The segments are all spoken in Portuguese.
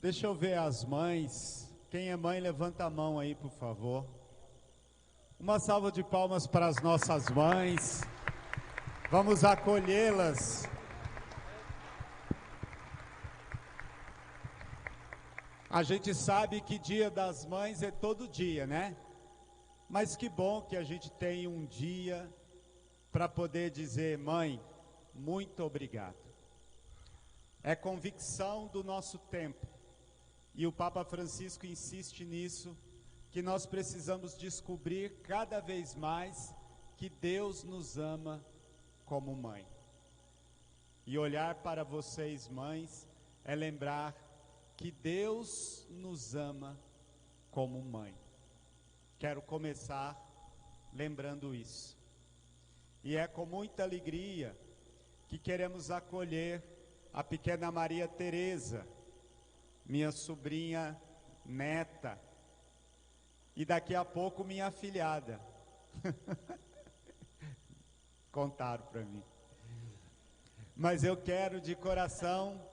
Deixa eu ver as mães. Quem é mãe, levanta a mão aí, por favor. Uma salva de palmas para as nossas mães. Vamos acolhê-las. A gente sabe que Dia das Mães é todo dia, né? Mas que bom que a gente tem um dia para poder dizer: mãe, muito obrigado. É convicção do nosso tempo, e o Papa Francisco insiste nisso, que nós precisamos descobrir cada vez mais que Deus nos ama como mãe. E olhar para vocês, mães, é lembrar que Deus nos ama como mãe. Quero começar lembrando isso. E é com muita alegria que queremos acolher a pequena Maria Teresa, minha sobrinha neta, e daqui a pouco minha afilhada. Contaram para mim. Mas eu quero de coração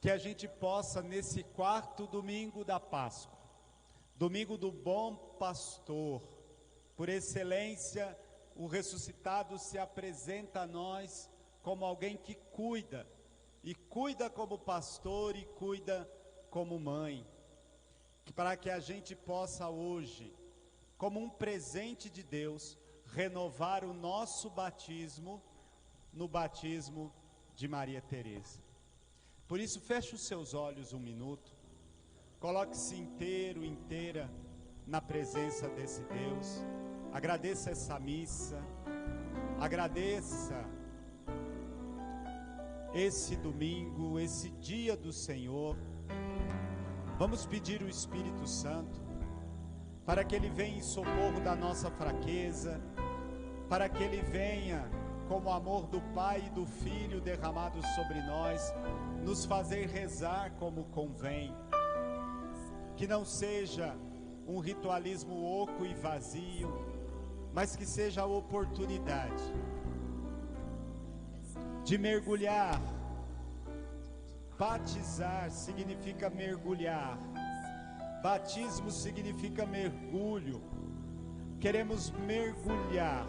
que a gente possa, nesse quarto domingo da Páscoa, domingo do bom pastor, por excelência, o ressuscitado se apresenta a nós como alguém que cuida, e cuida como pastor e cuida como mãe, para que a gente possa hoje, como um presente de Deus, renovar o nosso batismo no batismo de Maria Teresa. Por isso, feche os seus olhos um minuto, coloque-se inteira na presença desse Deus, agradeça essa missa, agradeça esse domingo, esse dia do Senhor. Vamos pedir o Espírito Santo para que Ele venha em socorro da nossa fraqueza, para que Ele venha como o amor do Pai e do Filho derramado sobre nós, nos fazer rezar como convém, que não seja um ritualismo oco e vazio, mas que seja a oportunidade de mergulhar. Batizar significa mergulhar, batismo significa mergulho. Queremos mergulhar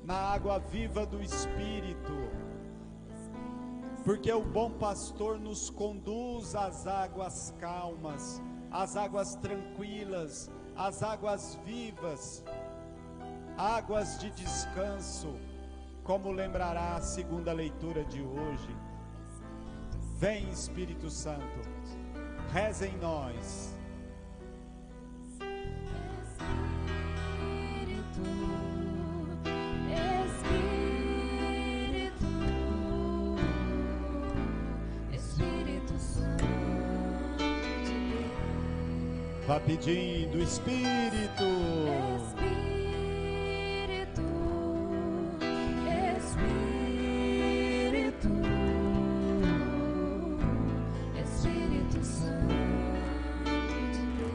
na água viva do Espírito, porque o bom pastor nos conduz às águas calmas, às águas tranquilas, às águas vivas, águas de descanso, como lembrará a segunda leitura de hoje. Vem, Espírito Santo, reza em nós. Vá pedindo, Espírito. Espírito, Espírito, Espírito Santo de Deus,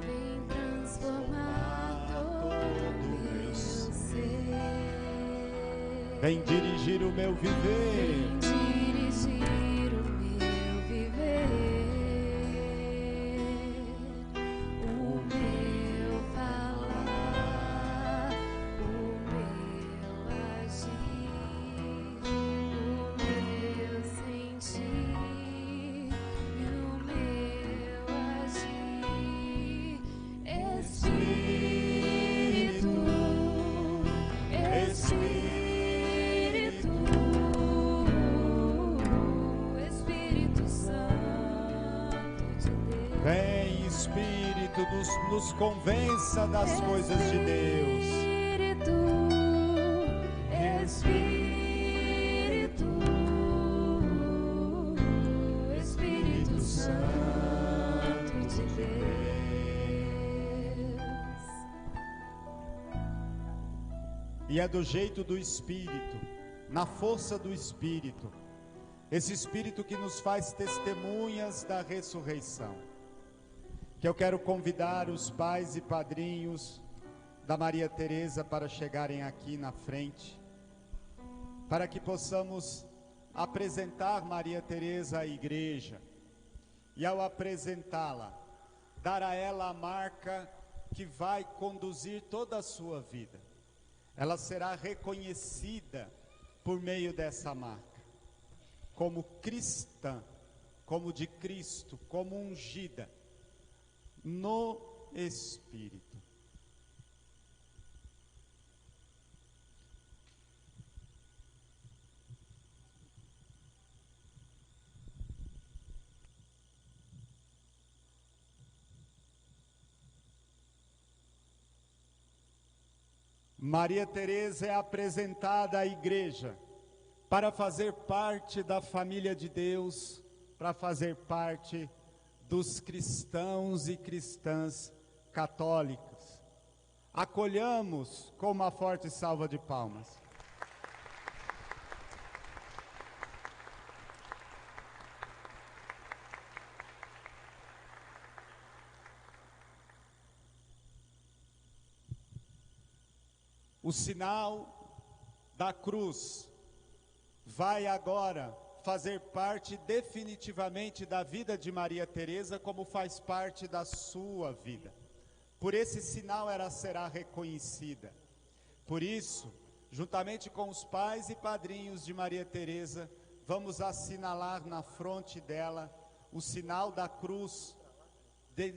vem transformar todo o meu ser, Vem dirigir o meu viver. Vem, Espírito, nos convença das coisas de Deus. Espírito, Espírito Santo de Deus. E é do jeito do Espírito, na força do Espírito, esse Espírito que nos faz testemunhas da ressurreição, que eu quero convidar os pais e padrinhos da Maria Teresa para chegarem aqui na frente, para que possamos apresentar Maria Teresa à igreja. E ao apresentá-la, dar a ela a marca que vai conduzir toda a sua vida. Ela será reconhecida por meio dessa marca, como cristã, como de Cristo, como ungida no Espírito. Maria Teresa é apresentada à igreja para fazer parte da família de Deus, para fazer parte dos cristãos e cristãs católicos. Acolhamos com uma forte salva de palmas. O sinal da cruz vai agora fazer parte definitivamente da vida de Maria Teresa, como faz parte da sua vida. Por esse sinal ela será reconhecida. Por isso, juntamente com os pais e padrinhos de Maria Teresa, vamos assinalar na fronte dela o sinal da cruz,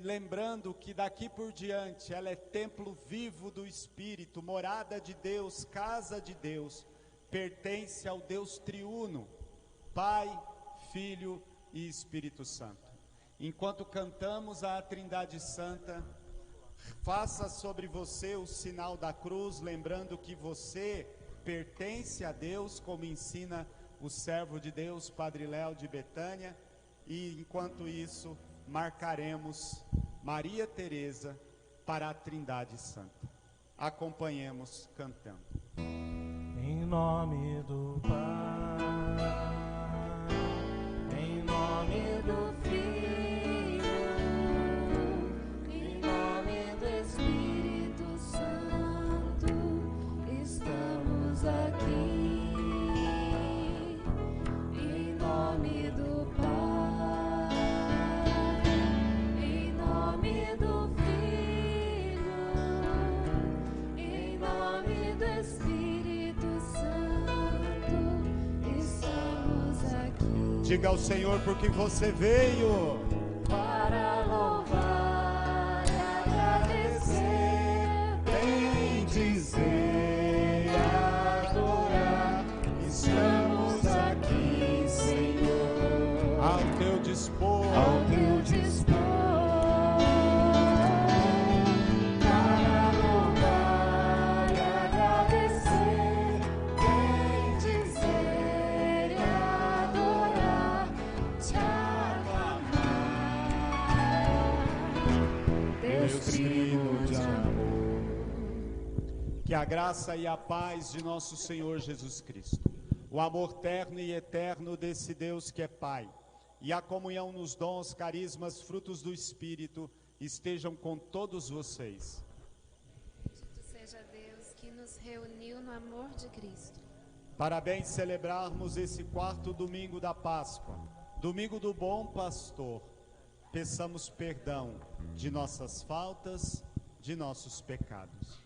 lembrando que daqui por diante ela é templo vivo do Espírito, morada de Deus, casa de Deus, pertence ao Deus triuno, Pai, Filho e Espírito Santo. Enquanto cantamos a Trindade Santa, faça sobre você o sinal da cruz, lembrando que você pertence a Deus, como ensina o servo de Deus, Padre Léo de Betânia, e enquanto isso, marcaremos Maria Teresa para a Trindade Santa. Acompanhemos cantando. Em nome do Pai, em nome do Filho, em nome do Espírito Santo, estamos aqui. Em nome do Pai, em nome do Filho, em nome do Espírito Santo, estamos aqui. Diga ao Senhor por que você veio. Para louvar e agradecer, Bem dizer, adorar, estamos aqui, Senhor, ao teu dispor. ao teu dispor. Para louvar e agradecer, bem dizer e adorar, te aclamar, Deus trino de amor. Que a graça e a paz de nosso Senhor Jesus Cristo, o amor terno e eterno desse Deus que é Pai, e a comunhão nos dons, carismas, frutos do Espírito, estejam com todos vocês. Bendito seja Deus que nos reuniu no amor de Cristo. Parabéns celebrarmos esse quarto domingo da Páscoa, domingo do Bom Pastor. Peçamos perdão de nossas faltas, de nossos pecados.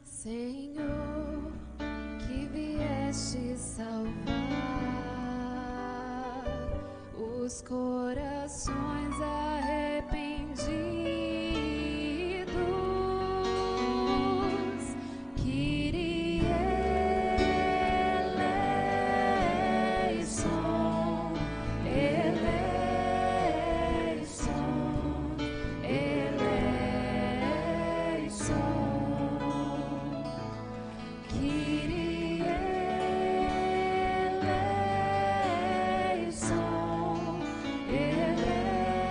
Senhor, que vieste salvar os corações arrependidos, Kyrie eleison, eleison, eleison. Kyrie eleison, eleison.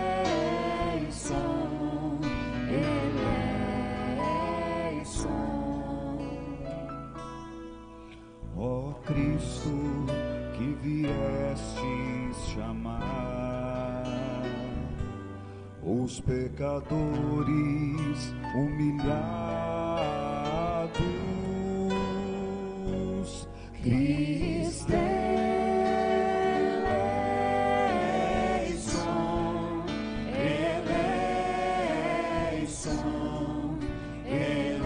os pecadores humilhados. Cristo eleison, eleison, eleison.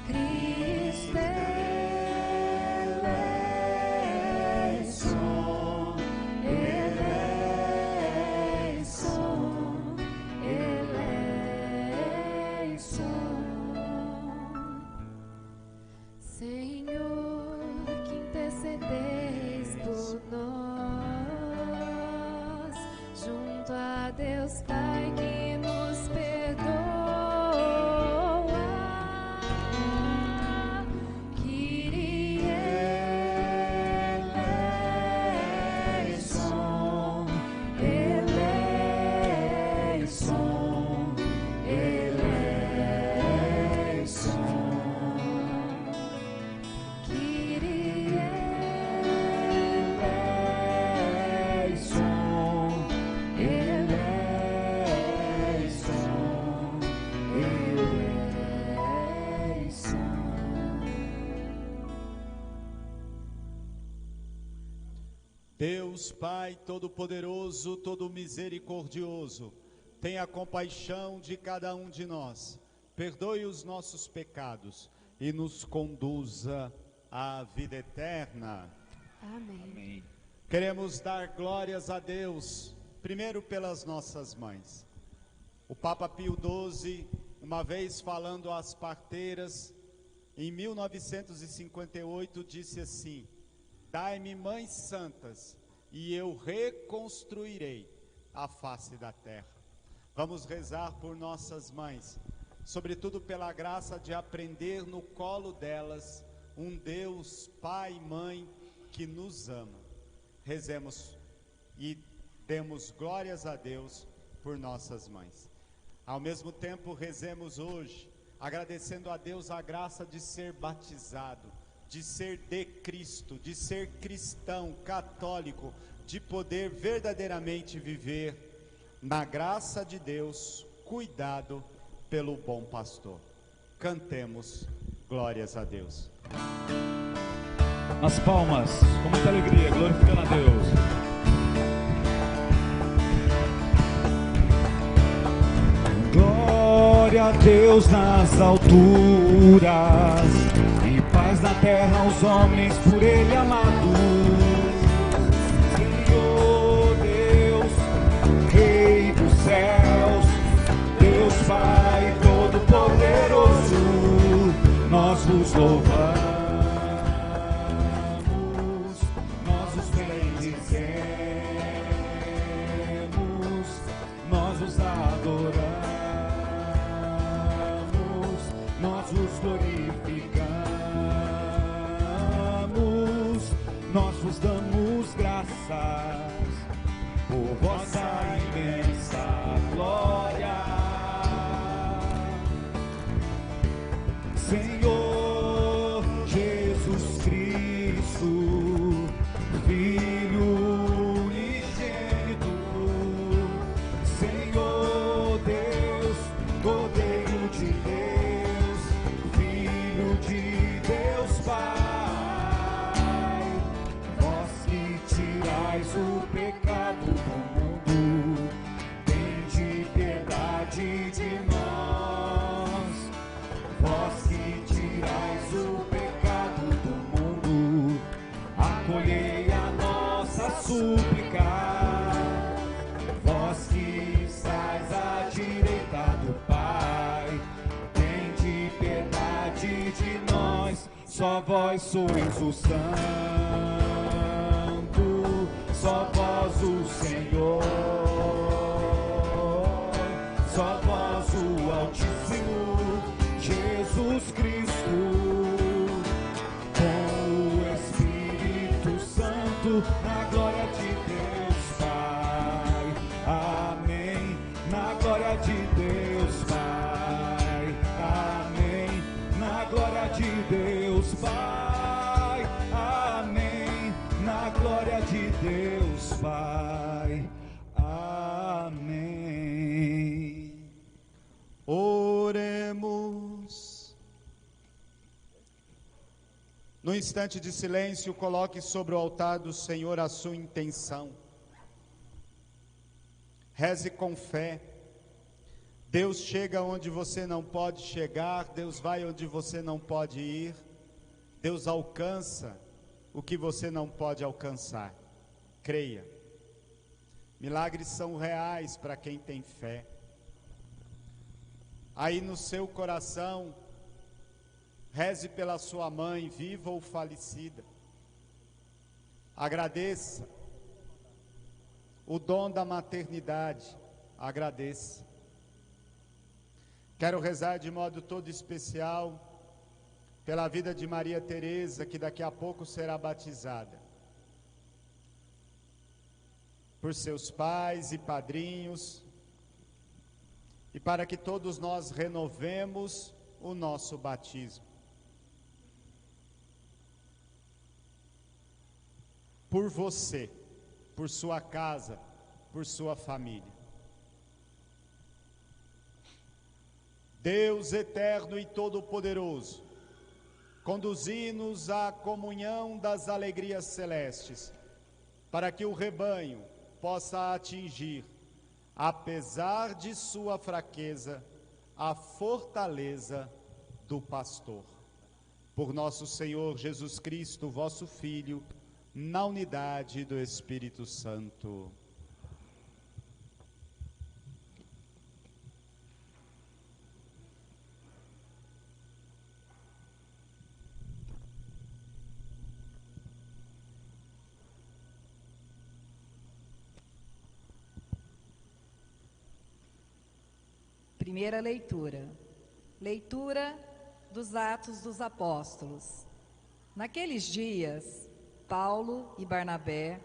Cristo eleison, eleison, eleison. Senhor, que intercedeis por nós, junto a Deus Pai que nos perdoa. Kyrie eleison, eleison, eleison. Kyrie eleison, eleison, Deus Pai Todo-Poderoso, Todo Misericordioso, tenha compaixão de cada um de nós, perdoe os nossos pecados e nos conduza à vida eterna. Amém. Queremos dar glórias a Deus, primeiro pelas nossas mães. O Papa Pio XII, uma vez falando às parteiras, em 1958, disse assim: dai-me mães santas, e eu reconstruirei a face da terra. Vamos rezar por nossas mães, sobretudo pela graça de aprender no colo delas um Deus, Pai e Mãe, que nos ama. Rezemos e demos glórias a Deus por nossas mães. Ao mesmo tempo, rezemos hoje, agradecendo a Deus a graça de ser batizado, de ser de Cristo, de ser cristão, católico, de poder verdadeiramente viver na graça de Deus, cuidado pelo bom pastor. Cantemos glórias a Deus. Nas palmas, com muita alegria, glorificando a Deus. Glória a Deus nas alturas, e paz na terra aos homens por Ele amados. Senhor Deus, Rei dos céus, Deus Pai Todo-Poderoso, nós vos louvamos, nós vos bendizemos, nós vos adoramos, nós vos glorificamos, nós vos damos graças por vossa imensa glória. Senhor Jesus Cristo, Filho unigênito, Senhor Deus, Cordeiro de Deus, Filho de Deus Pai, vós que tirais o pecado do mundo, tende piedade de nós. Vós que tirais o pecado do mundo, acolhei a nossa súplica. Vós que estáis à direita do Pai, tende piedade de nós. Só vós sois o Santo, só vós o Senhor, só vós o Altíssimo, Jesus Cristo, com o Espírito Santo, na glória de Deus Pai. Amém. Na glória de Deus Pai. Amém. Na glória de Deus Pai. Amém. Na glória de Deus Pai. No instante de silêncio, coloque sobre o altar do Senhor a sua intenção. Reze com fé. Deus chega onde você não pode chegar, Deus vai onde você não pode ir, Deus alcança o que você não pode alcançar. Creia. Milagres são reais para quem tem fé. Aí no seu coração, reze pela sua mãe, viva ou falecida. Agradeça o dom da maternidade. Agradeça. Quero rezar de modo todo especial pela vida de Maria Teresa, que daqui a pouco será batizada. Por seus pais e padrinhos, e para que todos nós renovemos o nosso batismo. Por você, por sua casa, por sua família. Deus eterno e todo-poderoso, conduzi-nos à comunhão das alegrias celestes, para que o rebanho possa atingir, apesar de sua fraqueza, a fortaleza do pastor. Por nosso Senhor Jesus Cristo, vosso Filho, na unidade do Espírito Santo. Primeira leitura. Leitura dos Atos dos Apóstolos. Naqueles dias, Paulo e Barnabé,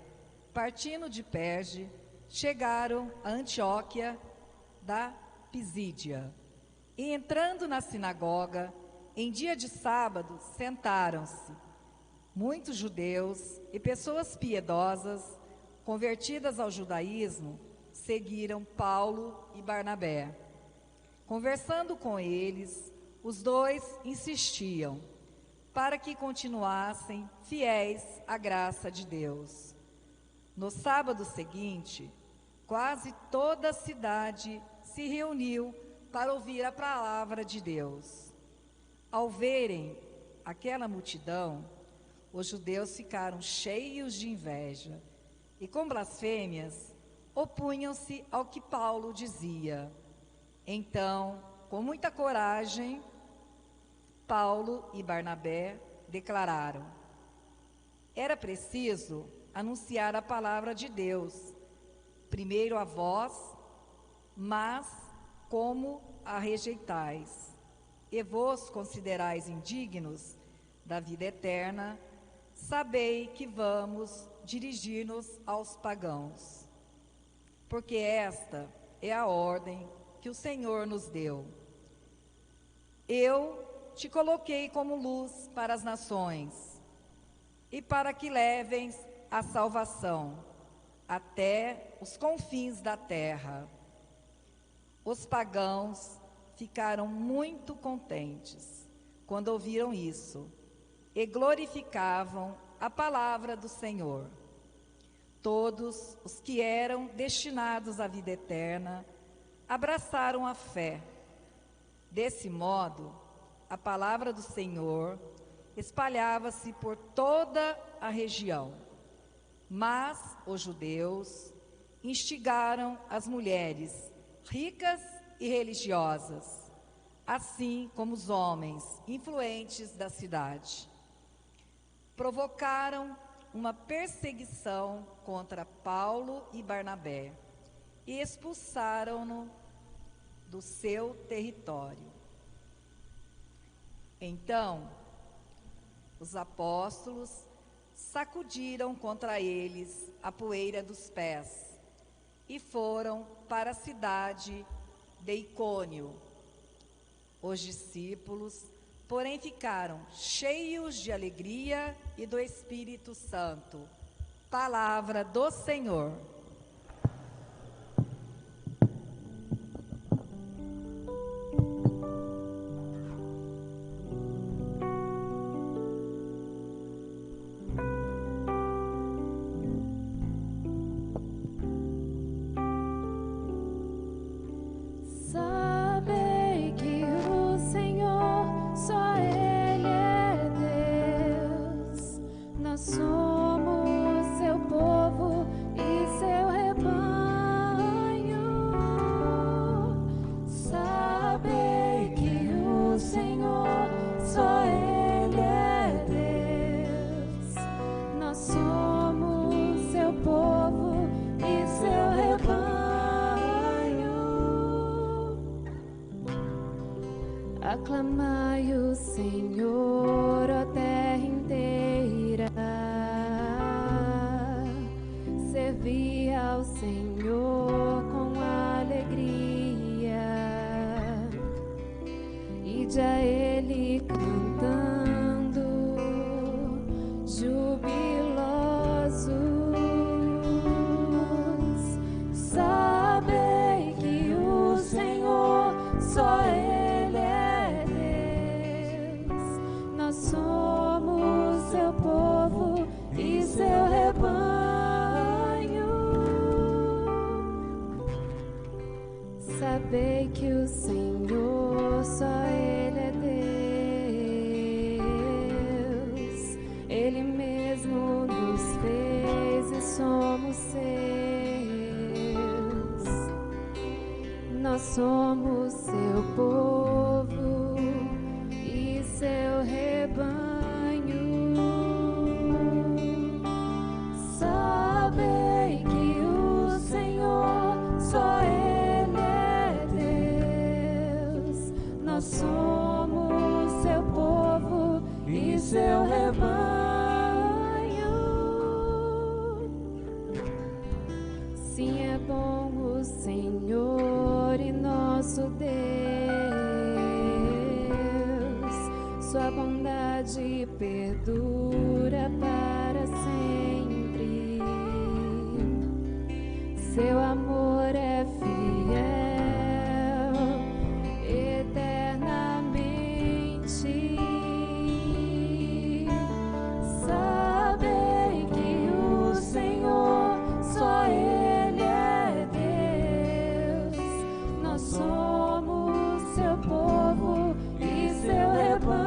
partindo de Perge, chegaram a Antioquia da Pisídia. E entrando na sinagoga, em dia de sábado, sentaram-se. Muitos judeus e pessoas piedosas, convertidas ao judaísmo, seguiram Paulo e Barnabé. Conversando com eles, os dois insistiam para que continuassem fiéis à graça de Deus. No sábado seguinte, quase toda a cidade se reuniu para ouvir a palavra de Deus. Ao verem aquela multidão, os judeus ficaram cheios de inveja e, com blasfêmias, opunham-se ao que Paulo dizia. Então, com muita coragem, Paulo e Barnabé declararam: era preciso anunciar a palavra de Deus, primeiro a vós, mas como a rejeitais, e vos considerais indignos da vida eterna, sabei que vamos dirigir-nos aos pagãos. Porque esta é a ordem que o Senhor nos deu. Eu te coloquei como luz para as nações, e para que levem a salvação até os confins da terra. Os pagãos ficaram muito contentes quando ouviram isso, e glorificavam a palavra do Senhor. Todos os que eram destinados à vida eterna abraçaram a fé. Desse modo, a palavra do Senhor espalhava-se por toda a região. Mas os judeus instigaram as mulheres ricas e religiosas, assim como os homens influentes da cidade. Provocaram uma perseguição contra Paulo e Barnabé e expulsaram-no do seu território. Então, os apóstolos sacudiram contra eles a poeira dos pés e foram para a cidade de Icônio. Os discípulos, porém, ficaram cheios de alegria e do Espírito Santo. Palavra do Senhor. Aclamai o Senhor, ó terra inteira. Servi ao Senhor com alegria. Ide a Ele cantando, jubilosos. Sabei que o Senhor só Ele é Deus. Nós somos seu povo e seu rebanho. Sabei que o Senhor só Ele é Deus. Ele mesmo nos fez e somos seus. Nós somos seu povo e seu rebanho. Sabei que o Senhor só Ele é Deus. Nós somos seu povo e seu rebanho. Sim, é bom o Senhor e nosso Deus. Sua bondade perdura para sempre. Seu amor é fiel eternamente. Sabei que o Senhor só Ele é Deus. Nós somos seu povo e seu rebanho.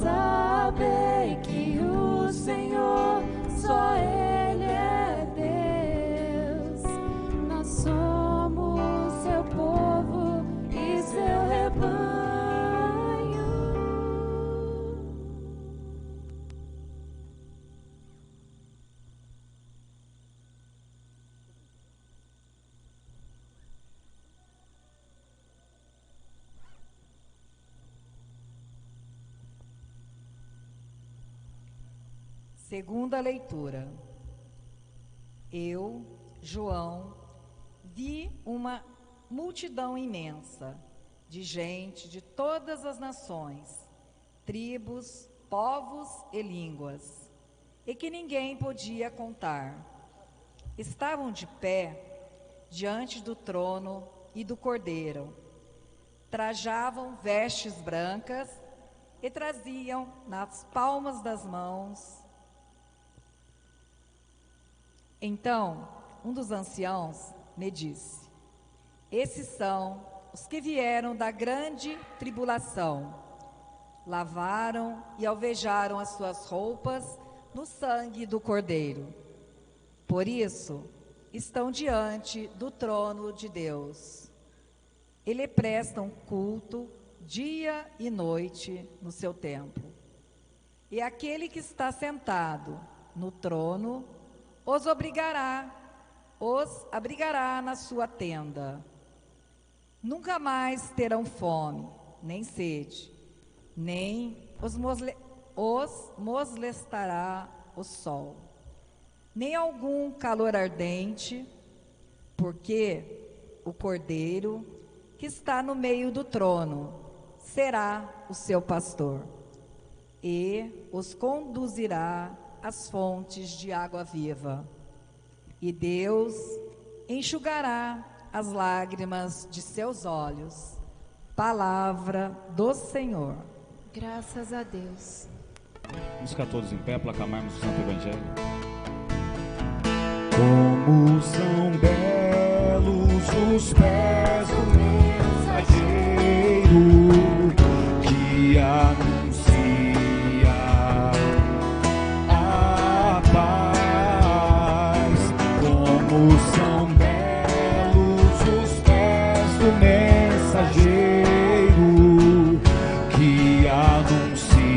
Sabei que o Senhor só Ele é Deus. Nós somos seu povo e seu rebanho. Segunda leitura. Eu, João, vi uma multidão imensa de gente de todas as nações, tribos, povos e línguas, e que ninguém podia contar. Estavam de pé diante do trono e do Cordeiro. Trajavam vestes brancas e traziam nas palmas das mãos. Então, um dos anciãos me disse: esses são os que vieram da grande tribulação. Lavaram e alvejaram as suas roupas no sangue do Cordeiro. Por isso, estão diante do trono de Deus. Ele prestam culto dia e noite no seu templo. E aquele que está sentado no trono os abrigará na sua tenda. Nunca mais terão fome, nem sede, nem os molestará o sol, nem algum calor ardente, porque o Cordeiro que está no meio do trono será o seu pastor, e os conduzirá às fontes de água viva. E Deus enxugará as lágrimas de seus olhos. Palavra do Senhor. Graças a Deus. Vamos ficar todos em pé para aclamarmos o Santo Evangelho. Como são belos os pés do mensageiro que anuncia a paz. Como são belos os pés do mensageiro que anuncia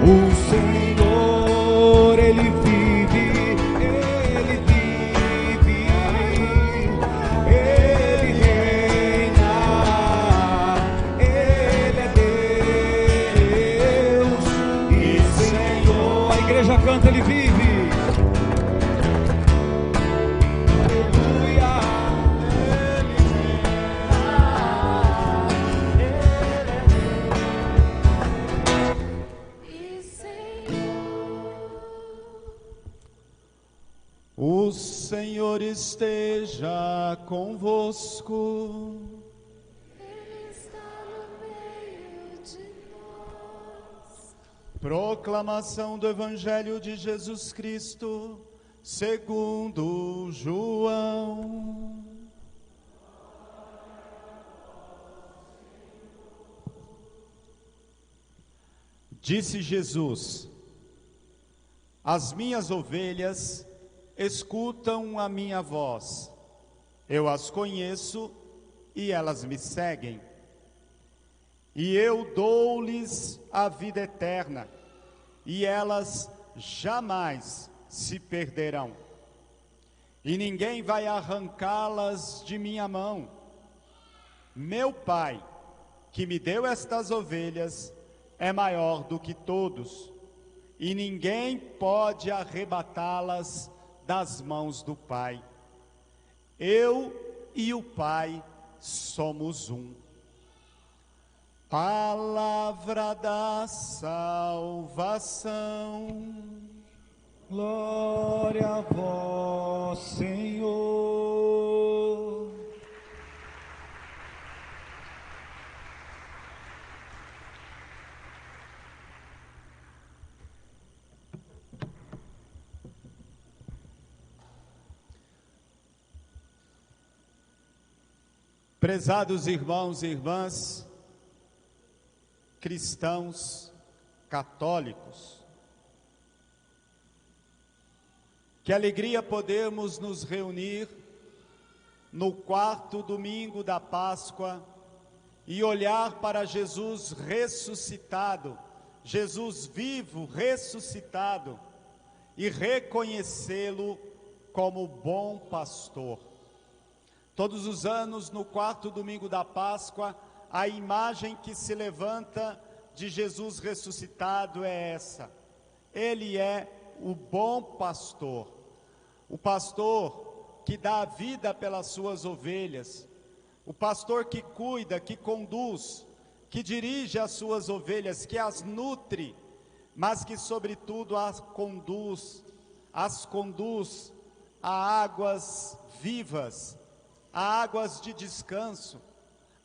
o Senhor. Ele vive, ele vive. O Senhor esteja convosco. Ele está no meio de nós. Proclamação do Evangelho de Jesus Cristo, segundo João. Disse Jesus: as minhas ovelhas escutam a minha voz, eu as conheço e elas me seguem. E eu dou-lhes a vida eterna, e elas jamais se perderão. E ninguém vai arrancá-las de minha mão. Meu Pai, que me deu estas ovelhas, é maior do que todos, e ninguém pode arrebatá-las das mãos do Pai. Eu e o Pai somos um. Palavra da salvação. Glória a vós, Senhor. Prezados irmãos e irmãs, cristãos católicos, que alegria podermos nos reunir no quarto domingo da Páscoa e olhar para Jesus ressuscitado, Jesus vivo, ressuscitado, e reconhecê-lo como bom pastor. Todos os anos, no quarto domingo da Páscoa, a imagem que se levanta de Jesus ressuscitado é essa. Ele é o bom pastor, o pastor que dá a vida pelas suas ovelhas, o pastor que cuida, que conduz, que dirige as suas ovelhas, que as nutre, mas que sobretudo as conduz a águas vivas, a águas de descanso,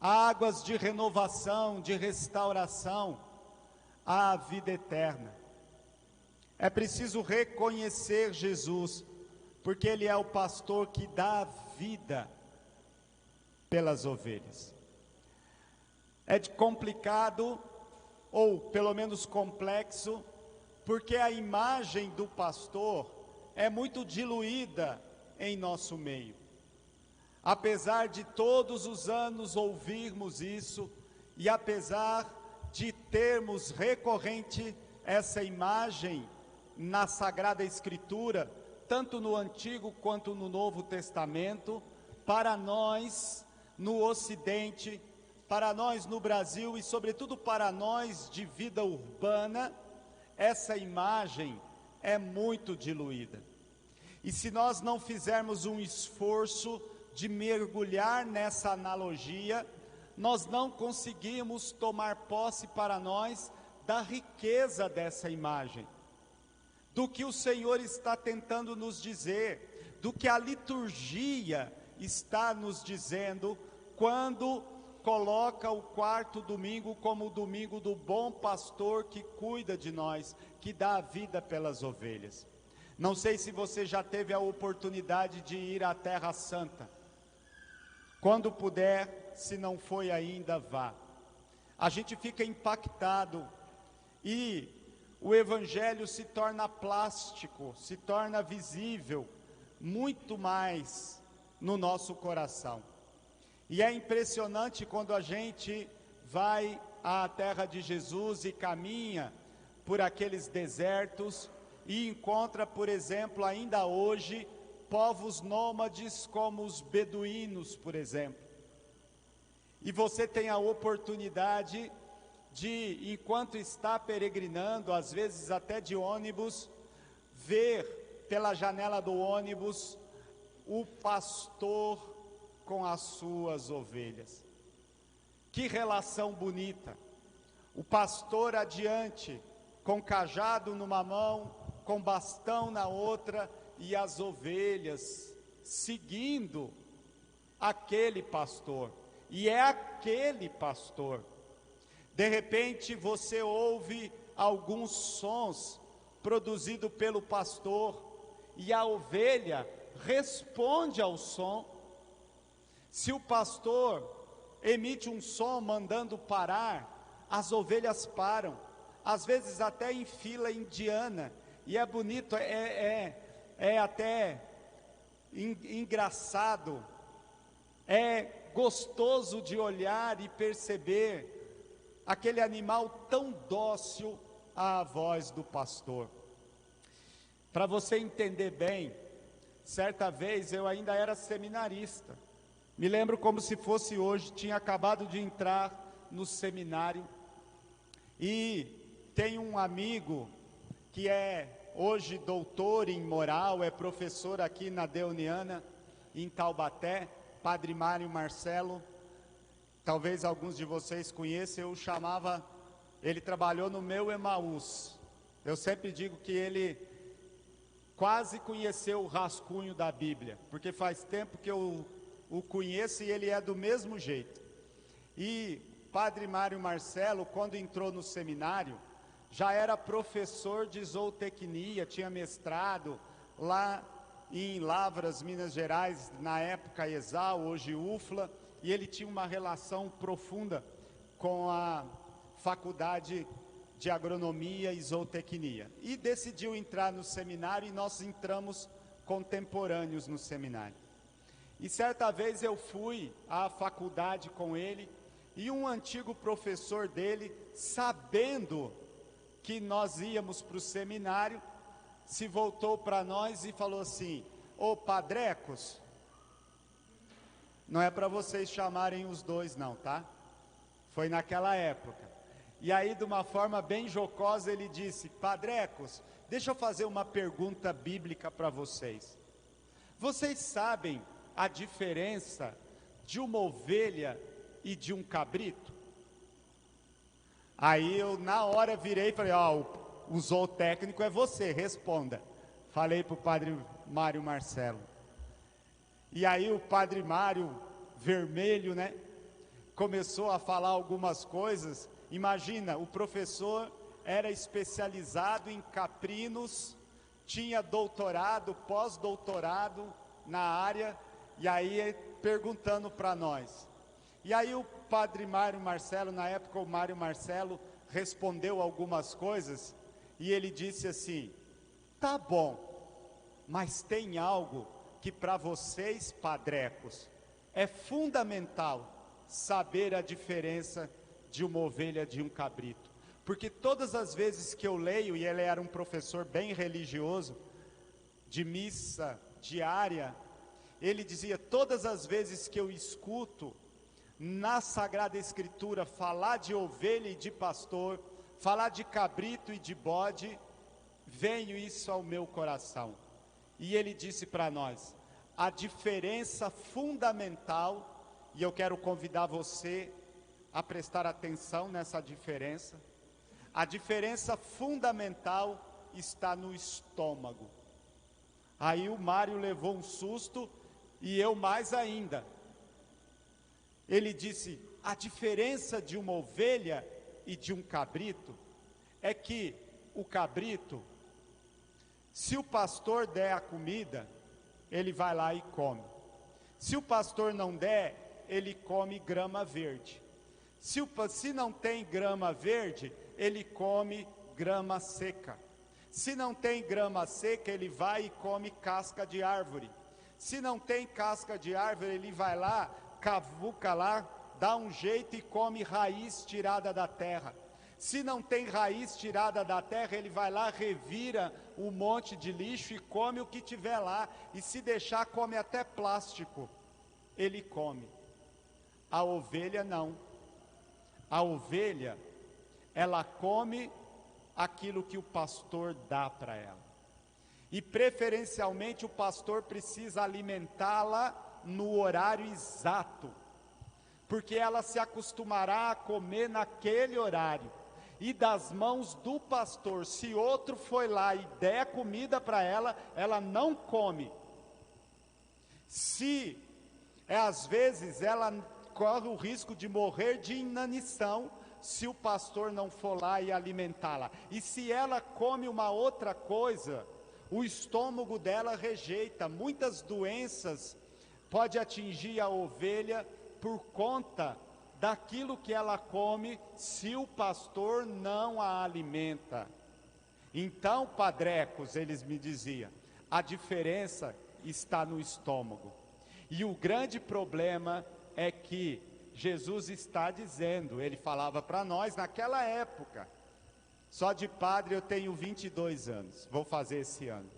a águas de renovação, de restauração, à vida eterna. É preciso reconhecer Jesus, porque Ele é o pastor que dá vida pelas ovelhas. É complicado, ou pelo menos complexo, porque a imagem do pastor é muito diluída em nosso meio. Apesar de todos os anos ouvirmos isso, e apesar de termos recorrente essa imagem na Sagrada Escritura, tanto no Antigo quanto no Novo Testamento, para nós no Ocidente, para nós no Brasil e sobretudo para nós de vida urbana, essa imagem é muito diluída. E se nós não fizermos um esforço de mergulhar nessa analogia, nós não conseguimos tomar posse para nós da riqueza dessa imagem, do que o Senhor está tentando nos dizer, do que a liturgia está nos dizendo, quando coloca o quarto domingo como o domingo do bom pastor que cuida de nós, que dá a vida pelas ovelhas. Não sei se você já teve a oportunidade de ir à Terra Santa. Quando puder, se não foi ainda, vá. A gente fica impactado e o Evangelho se torna plástico, se torna visível muito mais no nosso coração. E é impressionante quando a gente vai à terra de Jesus e caminha por aqueles desertos e encontra, por exemplo, ainda hoje, povos nômades como os beduínos, por exemplo. E você tem a oportunidade de, enquanto está peregrinando, às vezes até de ônibus, ver pela janela do ônibus o pastor com as suas ovelhas. Que relação bonita! O pastor adiante, com cajado numa mão, com bastão na outra, e as ovelhas seguindo aquele pastor. E é aquele pastor. De repente você ouve alguns sons produzidos pelo pastor, e a ovelha responde ao som. Se o pastor emite um som mandando parar, as ovelhas param, às vezes até em fila indiana, e é bonito, é até engraçado, é gostoso de olhar e perceber aquele animal tão dócil à voz do pastor. Para você entender bem, certa vez eu ainda era seminarista, me lembro como se fosse hoje, tinha acabado de entrar no seminário, e tem um amigo que é hoje doutor em moral, é professor aqui na Deoniana, em Taubaté, Padre Mário Marcelo. Talvez alguns de vocês conheçam, ele trabalhou no meu Emaús. Eu sempre digo que ele quase conheceu o rascunho da Bíblia, porque faz tempo que eu o conheço e ele é do mesmo jeito. E Padre Mário Marcelo, quando entrou no seminário, já era professor de zootecnia, tinha mestrado lá em Lavras, Minas Gerais, na época ESAL, hoje UFLA, e ele tinha uma relação profunda com a faculdade de agronomia e zootecnia, e decidiu entrar no seminário, e nós entramos contemporâneos no seminário. E certa vez eu fui à faculdade com ele, e um antigo professor dele, sabendo que nós íamos para o seminário, se voltou para nós e falou assim: ô padrecos, não é para vocês chamarem os dois não, tá? Foi naquela época. E aí, de uma forma bem jocosa, ele disse: padrecos, deixa eu fazer uma pergunta bíblica para vocês. Vocês sabem a diferença de uma ovelha e de um cabrito? Aí eu na hora virei e falei: o zootécnico é você, responda. Falei para o Padre Mário Marcelo. E aí o Padre Mário, vermelho, né, começou a falar algumas coisas. Imagina, o professor era especializado em caprinos, tinha doutorado, pós-doutorado na área, e aí perguntando para nós. E aí o Padre Mário Marcelo, na época o Mário Marcelo, respondeu algumas coisas, e ele disse assim: tá bom, mas tem algo que para vocês, padrecos, é fundamental saber a diferença de uma ovelha de um cabrito. Porque todas as vezes que eu leio, e ele era um professor bem religioso, de missa diária, ele dizia: todas as vezes que eu escuto na Sagrada Escritura falar de ovelha e de pastor, falar de cabrito e de bode, veio isso ao meu coração. E ele disse para nós: a diferença fundamental, e eu quero convidar você a prestar atenção nessa diferença, a diferença fundamental está no estômago. Aí o Mário levou um susto, e eu mais ainda. Ele disse: a diferença de uma ovelha e de um cabrito é que o cabrito, se o pastor der a comida, ele vai lá e come. Se o pastor não der, ele come grama verde. Se não tem grama verde, ele come grama seca. Se não tem grama seca, ele vai e come casca de árvore. Se não tem casca de árvore, ele vai lá, cavuca lá, dá um jeito e come raiz tirada da terra. Se não tem raiz tirada da terra, ele vai lá, revira um monte de lixo e come o que tiver lá. E se deixar, come até plástico. Ele come. A ovelha não. A ovelha, ela come aquilo que o pastor dá para ela. E preferencialmente o pastor precisa alimentá-la no horário exato, porque ela se acostumará a comer naquele horário. e das mãos do pastor, se outro foi lá e der comida para ela, ela não come. Se, às vezes, ela corre o risco de morrer de inanição, se o pastor não for lá e alimentá-la. E se ela come uma outra coisa, o estômago dela rejeita. Muitas doenças podem atingir a ovelha por conta daquilo que ela come, se o pastor não a alimenta. Então, padrecos, eles me diziam, a diferença está no estômago. E o grande problema é que Jesus está dizendo, ele falava para nós naquela época, só de padre eu tenho 22 anos, vou fazer esse ano.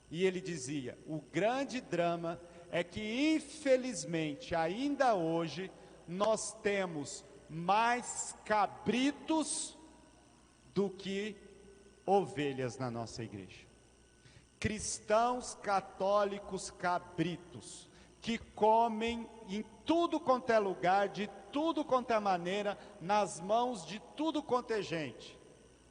E ele dizia, o grande drama é que infelizmente ainda hoje nós temos mais cabritos do que ovelhas na nossa igreja. Cristãos católicos cabritos, que comem em tudo quanto é lugar, de tudo quanto é maneira, nas mãos de tudo quanto é gente.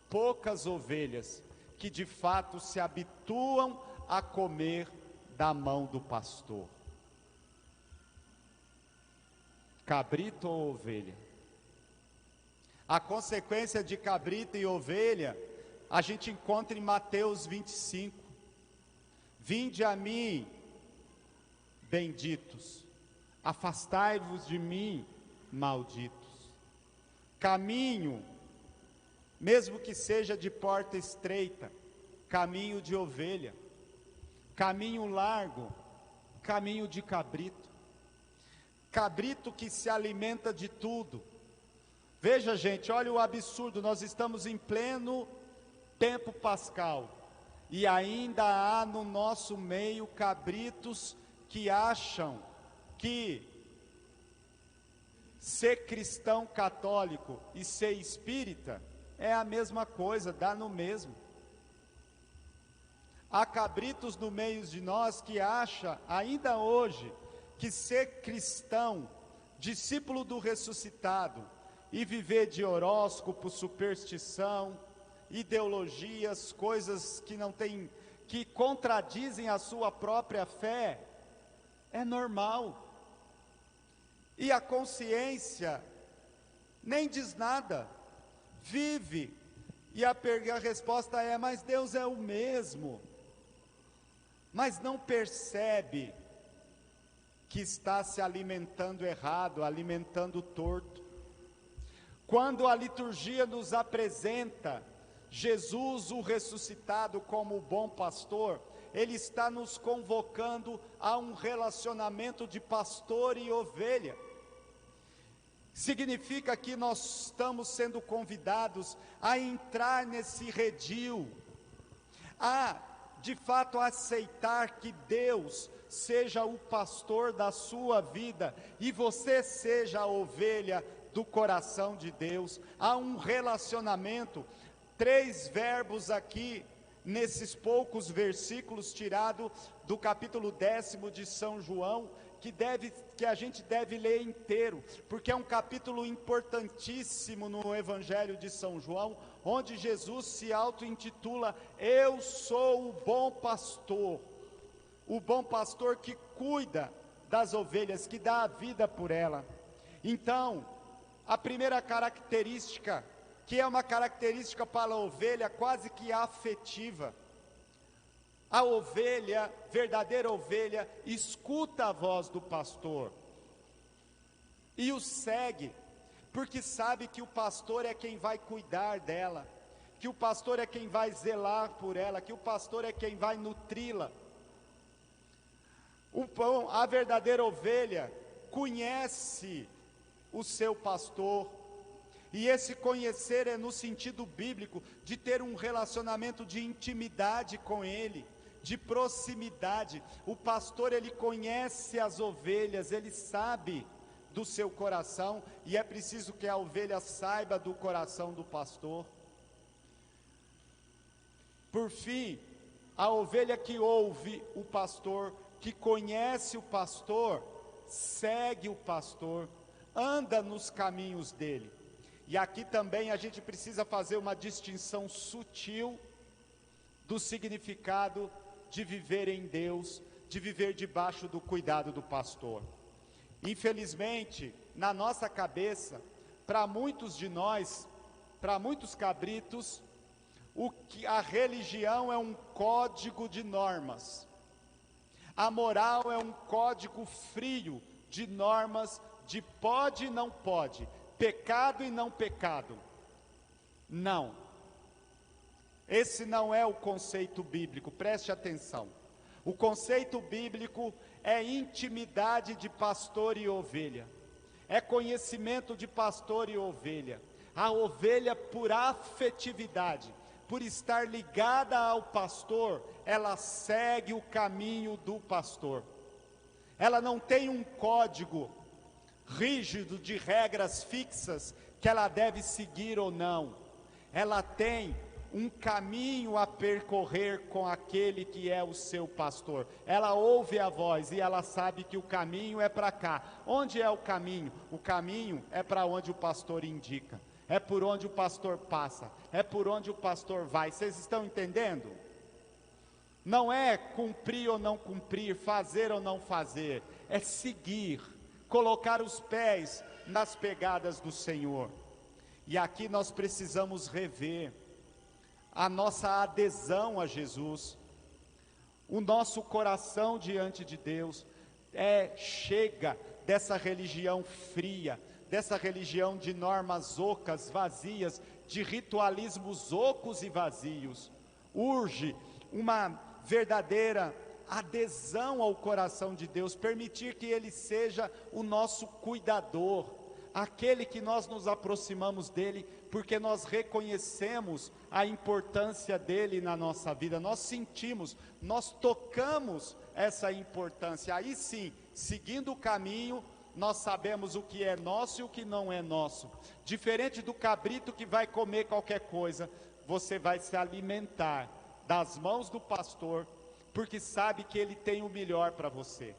Poucas ovelhas que de fato se habituam a comer da mão do pastor. Cabrito ou ovelha? A consequência de cabrito e ovelha, a gente encontra em Mateus 25. Vinde a mim, benditos, afastai-vos de mim, malditos. Caminho, mesmo que seja de porta estreita, caminho de ovelha. Caminho largo, caminho de cabrito. Cabrito que se alimenta de tudo. Veja, gente, olha o absurdo, nós estamos em pleno tempo pascal, e ainda há no nosso meio cabritos que acham que ser cristão católico e ser espírita é a mesma coisa, dá no mesmo. Há cabritos no meio de nós que acham, ainda hoje, que ser cristão, discípulo do ressuscitado, e viver de horóscopo, superstição, ideologias, coisas que não têm, que contradizem a sua própria fé, é normal. E a consciência nem diz nada, vive, e a resposta é, mas Deus é o mesmo, mas não percebe que está se alimentando errado, alimentando torto. Quando a liturgia nos apresenta Jesus, o ressuscitado, como o bom pastor, ele está nos convocando a um relacionamento de pastor e ovelha. Significa que nós estamos sendo convidados a entrar nesse redil, a, de fato, aceitar que Deus seja o pastor da sua vida e você seja a ovelha do coração de Deus. Há um relacionamento, 3 verbos aqui, nesses poucos versículos tirado do capítulo 10 de São João, que a gente deve ler inteiro, porque é um capítulo importantíssimo no Evangelho de São João, onde Jesus se auto-intitula, eu sou o bom pastor que cuida das ovelhas, que dá a vida por ela. Então, a primeira característica, que é uma característica para a ovelha quase que afetiva, a ovelha, verdadeira ovelha, escuta a voz do pastor e o segue, porque sabe que o pastor é quem vai cuidar dela, que o pastor é quem vai zelar por ela, que o pastor é quem vai nutri-la. A verdadeira ovelha conhece o seu pastor, e esse conhecer é no sentido bíblico de ter um relacionamento de intimidade com ele, de proximidade. O pastor, ele conhece as ovelhas, ele sabe do seu coração, e é preciso que a ovelha saiba do coração do pastor. Por fim, a ovelha que ouve o pastor, que conhece o pastor, segue o pastor, anda nos caminhos dele. E aqui também a gente precisa fazer uma distinção sutil do significado de viver em Deus, de viver debaixo do cuidado do pastor. Infelizmente, na nossa cabeça, para muitos de nós, para muitos cabritos, a religião é um código de normas. A moral é um código frio de normas de pode e não pode, pecado e não pecado. Não. Esse não é o conceito bíblico, preste atenção. O conceito bíblico é intimidade de pastor e ovelha. É conhecimento de pastor e ovelha. A ovelha, por afetividade, por estar ligada ao pastor, ela segue o caminho do pastor. Ela não tem um código rígido de regras fixas que ela deve seguir ou não. Ela tem um caminho a percorrer com aquele que é o seu pastor. Ela ouve a voz e ela sabe que o caminho é para cá. Onde é o caminho? O caminho é para onde o pastor indica. É por onde o pastor passa. É por onde o pastor vai. Vocês estão entendendo? Não é cumprir ou não cumprir, fazer ou não fazer. É seguir, colocar os pés nas pegadas do Senhor. E aqui nós precisamos rever a nossa adesão a Jesus, o nosso coração diante de Deus, chega dessa religião fria, dessa religião de normas ocas, vazias, de ritualismos ocos e vazios. Urge uma verdadeira adesão ao coração de Deus, permitir que Ele seja o nosso cuidador, aquele que nós nos aproximamos dEle, porque nós reconhecemos a importância dEle na nossa vida, nós sentimos, nós tocamos essa importância. Aí sim, seguindo o caminho, nós sabemos o que é nosso e o que não é nosso. Diferente do cabrito que vai comer qualquer coisa, você vai se alimentar das mãos do pastor, porque sabe que ele tem o melhor para você.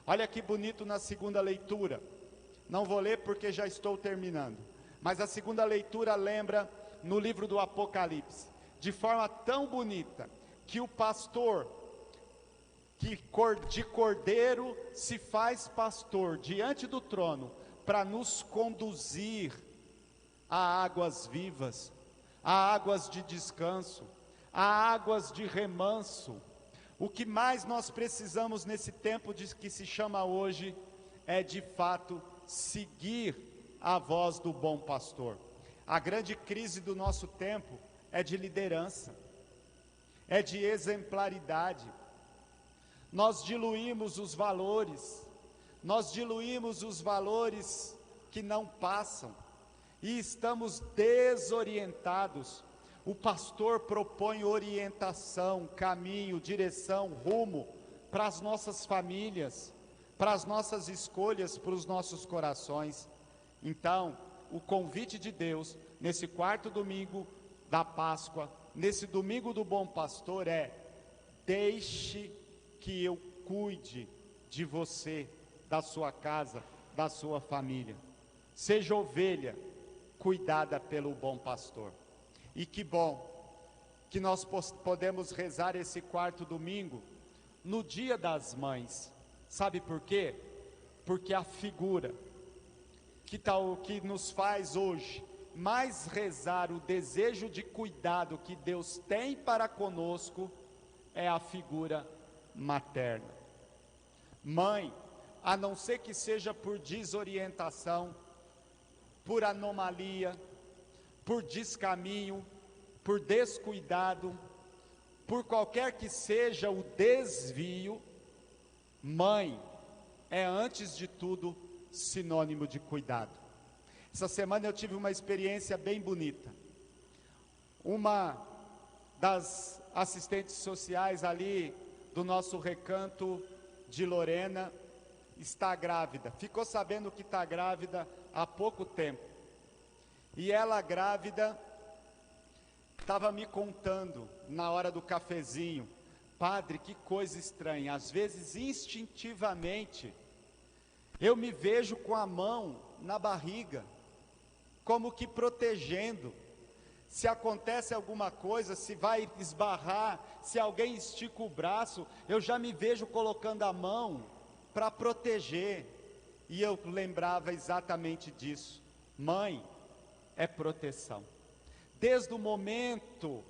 Olha que bonito na segunda leitura. Não vou ler porque já estou terminando. Mas a segunda leitura lembra no livro do Apocalipse, de forma tão bonita, que o pastor, que de cordeiro se faz pastor diante do trono, para nos conduzir a águas vivas, a águas de descanso, a águas de remanso. O que mais nós precisamos nesse tempo que se chama hoje, é de fato seguir a voz do bom pastor. A grande crise do nosso tempo é de liderança, é de exemplaridade. Nós diluímos os valores que não passam, e estamos desorientados. O pastor propõe orientação, caminho, direção, rumo para as nossas famílias, para as nossas escolhas, para os nossos corações. Então, o convite de Deus, nesse quarto domingo da Páscoa, nesse domingo do bom pastor, é: deixe que eu cuide de você, da sua casa, da sua família. Seja ovelha cuidada pelo bom pastor. E que bom que nós podemos rezar esse quarto domingo no Dia das Mães. Sabe por quê? Porque a figura que nos faz hoje mais rezar o desejo de cuidado que Deus tem para conosco é a figura materna. Mãe, a não ser que seja por desorientação, por anomalia, por descaminho, por descuidado, por qualquer que seja o desvio, mãe é antes de tudo sinônimo de cuidado. Essa semana eu tive uma experiência bem bonita. Uma das assistentes sociais ali do nosso recanto de Lorena está grávida. Ficou sabendo que está grávida há pouco tempo. E ela grávida estava me contando na hora do cafezinho: padre, que coisa estranha, às vezes instintivamente eu me vejo com a mão na barriga, como que protegendo. Se acontece alguma coisa, se vai esbarrar, se alguém estica o braço, eu já me vejo colocando a mão para proteger. E eu lembrava exatamente disso. Mãe é proteção. Desde o momento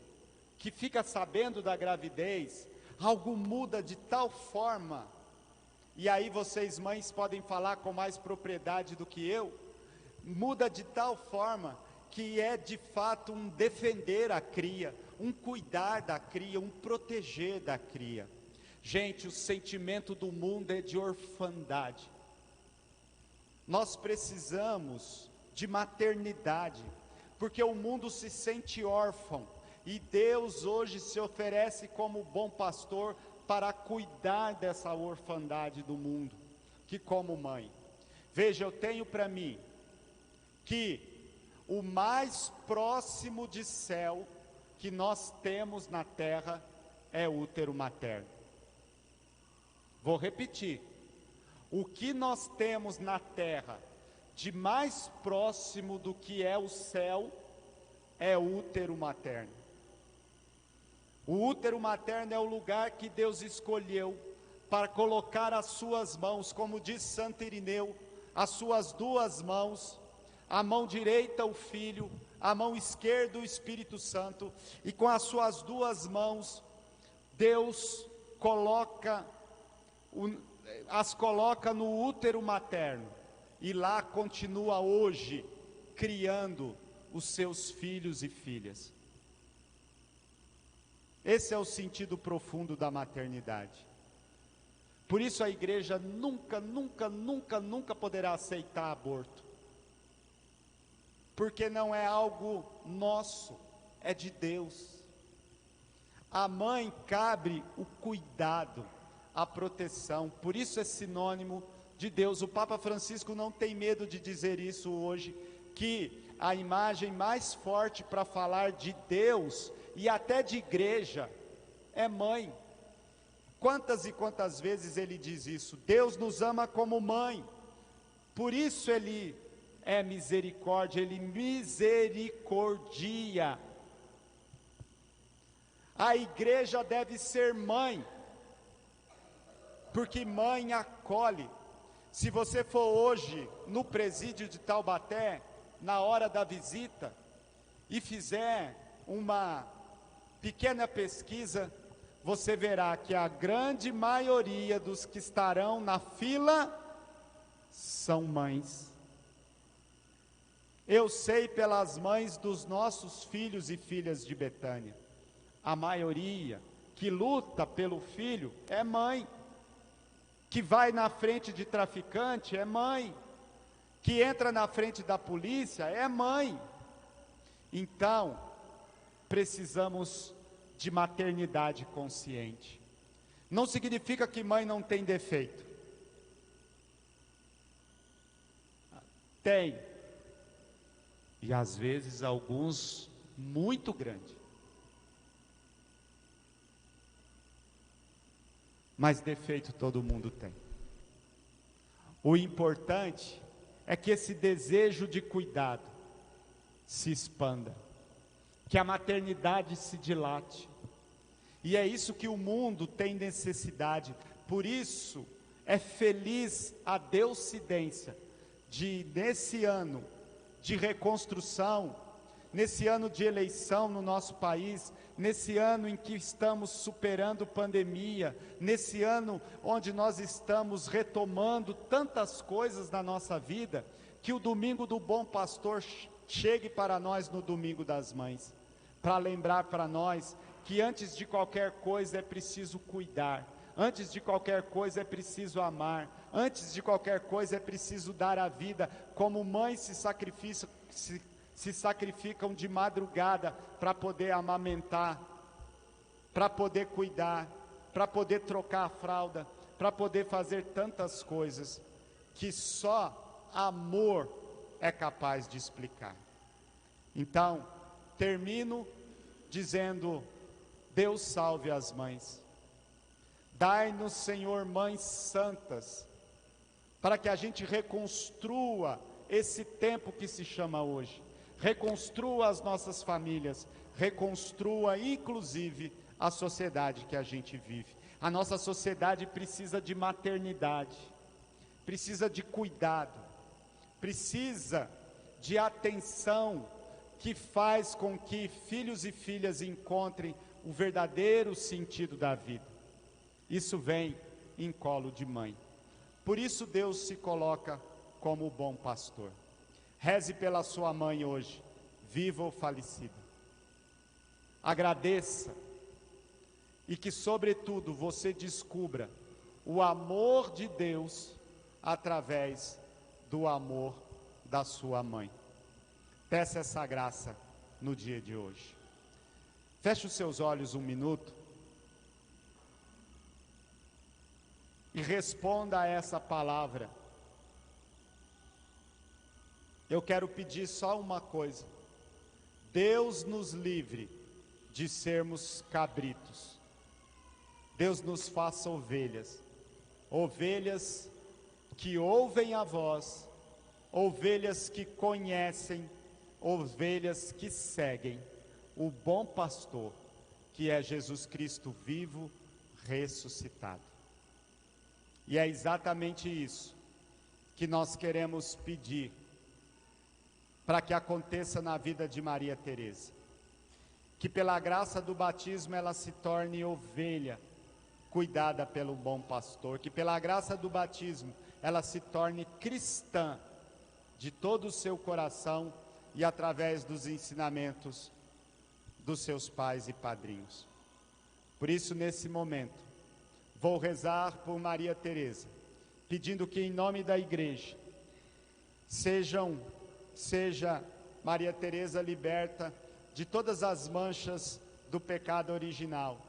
que fica sabendo da gravidez, algo muda de tal forma, e aí vocês mães podem falar com mais propriedade do que eu, muda de tal forma que é de fato um defender a cria, um cuidar da cria, um proteger da cria. Gente, o sentimento do mundo é de orfandade. Nós precisamos de maternidade, porque o mundo se sente órfão, e Deus hoje se oferece como bom pastor para cuidar dessa orfandade do mundo, que como mãe. Veja, eu tenho para mim que o mais próximo de céu que nós temos na terra é o útero materno. Vou repetir. O que nós temos na terra de mais próximo do que é o céu é o útero materno. O útero materno é o lugar que Deus escolheu para colocar as suas mãos, como diz Santo Irineu, as suas duas mãos, a mão direita o Filho, a mão esquerda o Espírito Santo, e com as suas duas mãos, Deus as coloca no útero materno, e lá continua hoje, criando os seus filhos e filhas. Esse é o sentido profundo da maternidade. Por isso a igreja nunca poderá aceitar aborto. Porque não é algo nosso, é de Deus. A mãe cabe o cuidado, a proteção, por isso é sinônimo de Deus. O Papa Francisco não tem medo de dizer isso hoje, que a imagem mais forte para falar de Deus e até de igreja é mãe. Quantas e quantas vezes ele diz isso? Deus nos ama como mãe, por isso ele é misericórdia, ele misericordia. A igreja deve ser mãe, porque mãe acolhe. Se você for hoje no presídio de Taubaté, na hora da visita, e fizer uma pequena pesquisa, você verá que a grande maioria dos que estarão na fila são mães. Eu sei pelas mães dos nossos filhos e filhas de Betânia, a maioria que luta pelo filho é mãe, que vai na frente de traficante é mãe, que entra na frente da polícia é mãe. Então, precisamos de maternidade consciente. Não significa que mãe não tem defeito. Tem. E às vezes alguns muito grandes. Mas defeito todo mundo tem. O importante é que esse desejo de cuidado se expanda, que a maternidade se dilate. E é isso que o mundo tem necessidade. Por isso é feliz a Deuscidência de, nesse ano de reconstrução, nesse ano de eleição no nosso país, nesse ano em que estamos superando pandemia, nesse ano onde nós estamos retomando tantas coisas na nossa vida, que o domingo do Bom Pastor chegue para nós no domingo das Mães, para lembrar para nós que antes de qualquer coisa é preciso cuidar, antes de qualquer coisa é preciso amar, antes de qualquer coisa é preciso dar a vida, como mães se sacrificam de madrugada para poder amamentar, para poder cuidar, para poder trocar a fralda, para poder fazer tantas coisas que só amor é capaz de explicar. Então, termino dizendo: Deus salve as mães. Dai-nos, Senhor, mães santas, para que a gente reconstrua esse tempo que se chama hoje. reconstrua as nossas famílias, reconstrua inclusive a sociedade que a gente vive. A nossa sociedade precisa de maternidade, precisa de cuidado, precisa de atenção que faz com que filhos e filhas encontrem o verdadeiro sentido da vida. Isso vem em colo de mãe. Por isso Deus se coloca como o bom pastor. Reze pela sua mãe hoje, viva ou falecida. Agradeça e que, sobretudo, você descubra o amor de Deus através do amor da sua mãe. Peça essa graça no dia de hoje. Feche os seus olhos um minuto e responda a essa palavra. Eu quero pedir só uma coisa: Deus nos livre de sermos cabritos. Deus nos faça ovelhas, ovelhas que ouvem a voz, ovelhas que conhecem, ovelhas que seguem o bom pastor, que é Jesus Cristo vivo, ressuscitado. E é exatamente isso que nós queremos pedir para que aconteça na vida de Maria Teresa. Que pela graça do batismo ela se torne ovelha, cuidada pelo bom pastor. Que pela graça do batismo ela se torne cristã de todo o seu coração e através dos ensinamentos dos seus pais e padrinhos. Por isso, nesse momento, vou rezar por Maria Teresa, pedindo que em nome da igreja seja Maria Teresa liberta de todas as manchas do pecado original,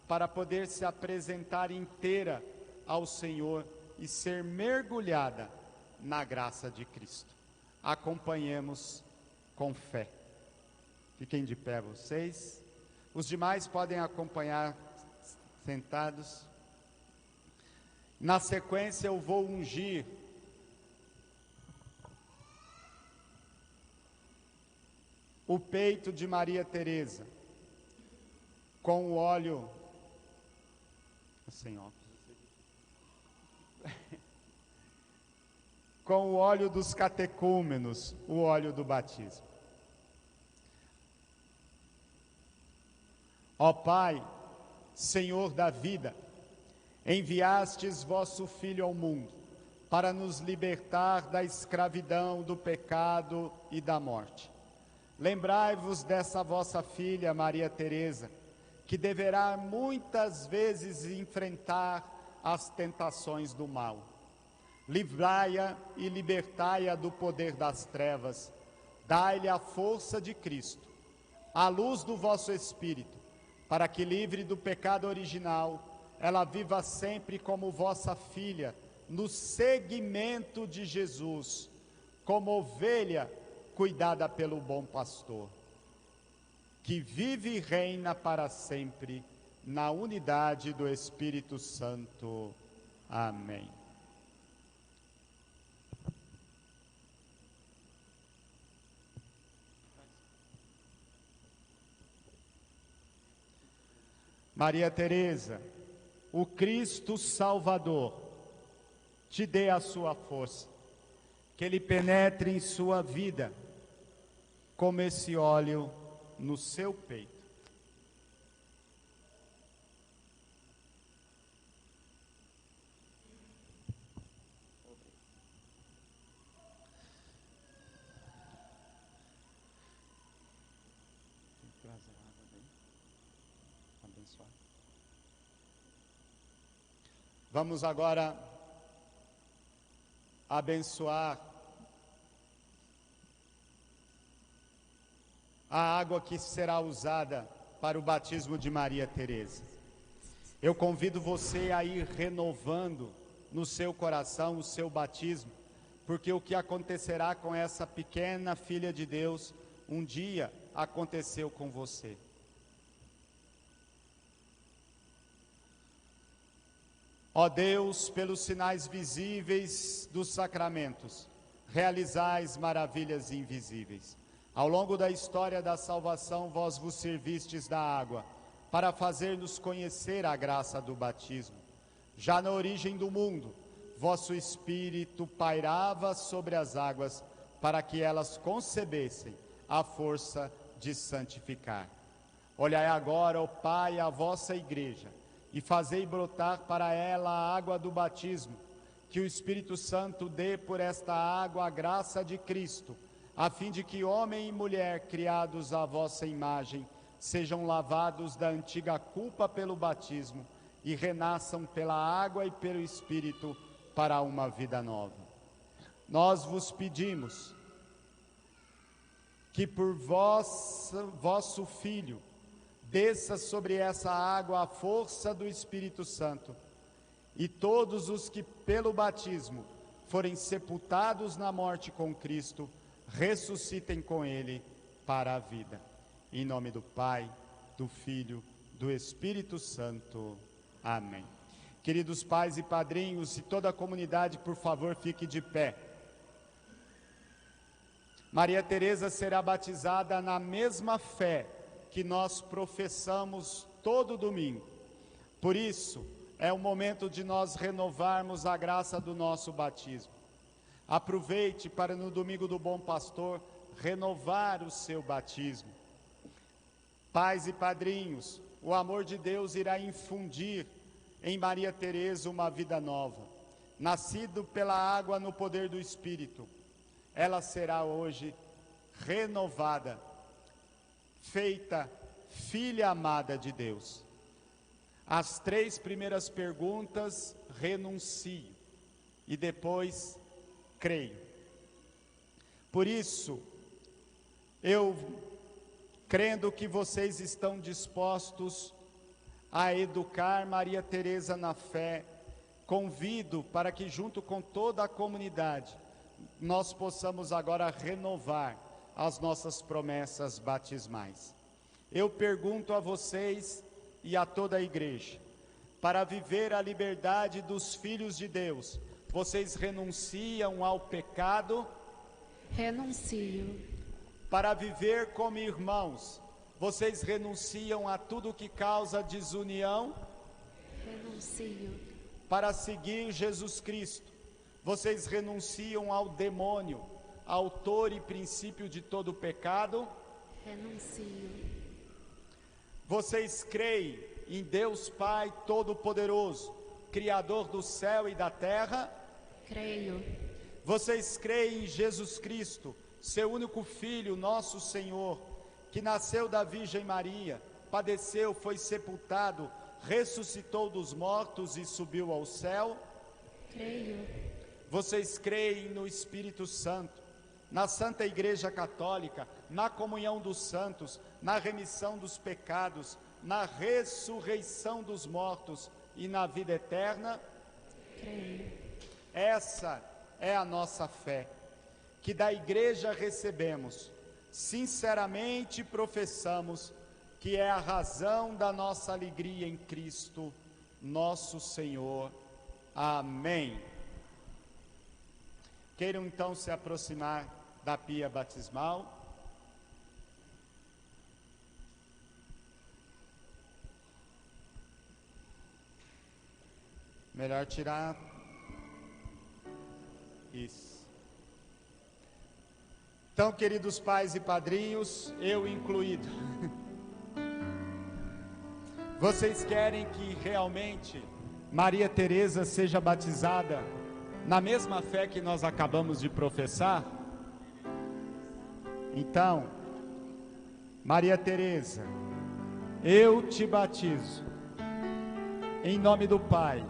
para poder se apresentar inteira ao Senhor e ser mergulhada na graça de Cristo. Acompanhemos com fé. Fiquem de pé vocês. Os demais podem acompanhar sentados. Na sequência eu vou ungir o peito de Maria Teresa com o óleo sem óculos, com o óleo dos catecúmenos, o óleo do batismo. Ó Pai, Senhor da vida, enviastes vosso Filho ao mundo para nos libertar da escravidão, do pecado e da morte. Lembrai-vos dessa vossa filha, Maria Teresa, que deverá muitas vezes enfrentar as tentações do mal. Livrai-a e libertai-a do poder das trevas. Dai-lhe a força de Cristo, a luz do vosso Espírito, para que, livre do pecado original, ela viva sempre como vossa filha, no seguimento de Jesus, como ovelha cuidada pelo bom pastor, que vive e reina para sempre, na unidade do Espírito Santo. Amém. Maria Teresa, o Cristo Salvador te dê a sua força, que ele penetre em sua vida, como esse óleo no seu peito. Vamos agora abençoar a água que será usada para o batismo de Maria Teresa. Eu convido você a ir renovando no seu coração o seu batismo, porque o que acontecerá com essa pequena filha de Deus, um dia aconteceu com você. Ó Deus, pelos sinais visíveis dos sacramentos, realizais maravilhas invisíveis. Ao longo da história da salvação, vós vos servistes da água, para fazer-nos conhecer a graça do batismo. Já na origem do mundo, vosso Espírito pairava sobre as águas, para que elas concebessem a força de santificar. Olhai agora, ó Pai, a vossa igreja, e fazei brotar para ela a água do batismo, que o Espírito Santo dê por esta água a graça de Cristo, a fim de que homem e mulher, criados à vossa imagem, sejam lavados da antiga culpa pelo batismo e renasçam pela água e pelo Espírito para uma vida nova. Nós vos pedimos que por vosso Filho desça sobre essa água a força do Espírito Santo, e todos os que pelo batismo forem sepultados na morte com Cristo, ressuscitem com Ele para a vida. Em nome do Pai, do Filho, do Espírito Santo. Amém. Queridos pais e padrinhos, e toda a comunidade, por favor, fique de pé. Maria Teresa será batizada na mesma fé que nós professamos todo domingo. Por isso, é o momento de nós renovarmos a graça do nosso batismo. Aproveite para no domingo do Bom Pastor renovar o seu batismo. Pais e padrinhos, o amor de Deus irá infundir em Maria Teresa uma vida nova. Nascido pela água no poder do Espírito, ela será hoje renovada, feita filha amada de Deus. As 3 primeiras perguntas, renuncio, e depois creio. Por isso, eu, crendo que vocês estão dispostos a educar Maria Teresa na fé, convido para que junto com toda a comunidade, nós possamos agora renovar as nossas promessas batismais. Eu pergunto a vocês e a toda a igreja, para viver a liberdade dos filhos de Deus, vocês renunciam ao pecado? Renuncio. Para viver como irmãos, vocês renunciam a tudo que causa desunião? Renuncio. Para seguir Jesus Cristo, vocês renunciam ao demônio, autor e princípio de todo pecado? Renuncio. Vocês creem em Deus Pai Todo-Poderoso, Criador do céu e da terra? Creio. Vocês creem em Jesus Cristo, seu único Filho, nosso Senhor, que nasceu da Virgem Maria, padeceu, foi sepultado, ressuscitou dos mortos e subiu ao céu? Creio. Vocês creem no Espírito Santo, na Santa Igreja Católica, na comunhão dos santos, na remissão dos pecados, na ressurreição dos mortos e na vida eterna? Creio. Essa é a nossa fé, que da Igreja recebemos, sinceramente professamos que é a razão da nossa alegria em Cristo, nosso Senhor. Amém. Queiram então se aproximar da pia batismal. Melhor tirar. Isso. Então, queridos pais e padrinhos, eu incluído, vocês querem que realmente Maria Teresa seja batizada na mesma fé que nós acabamos de professar? Então, Maria Teresa, eu te batizo em nome do Pai,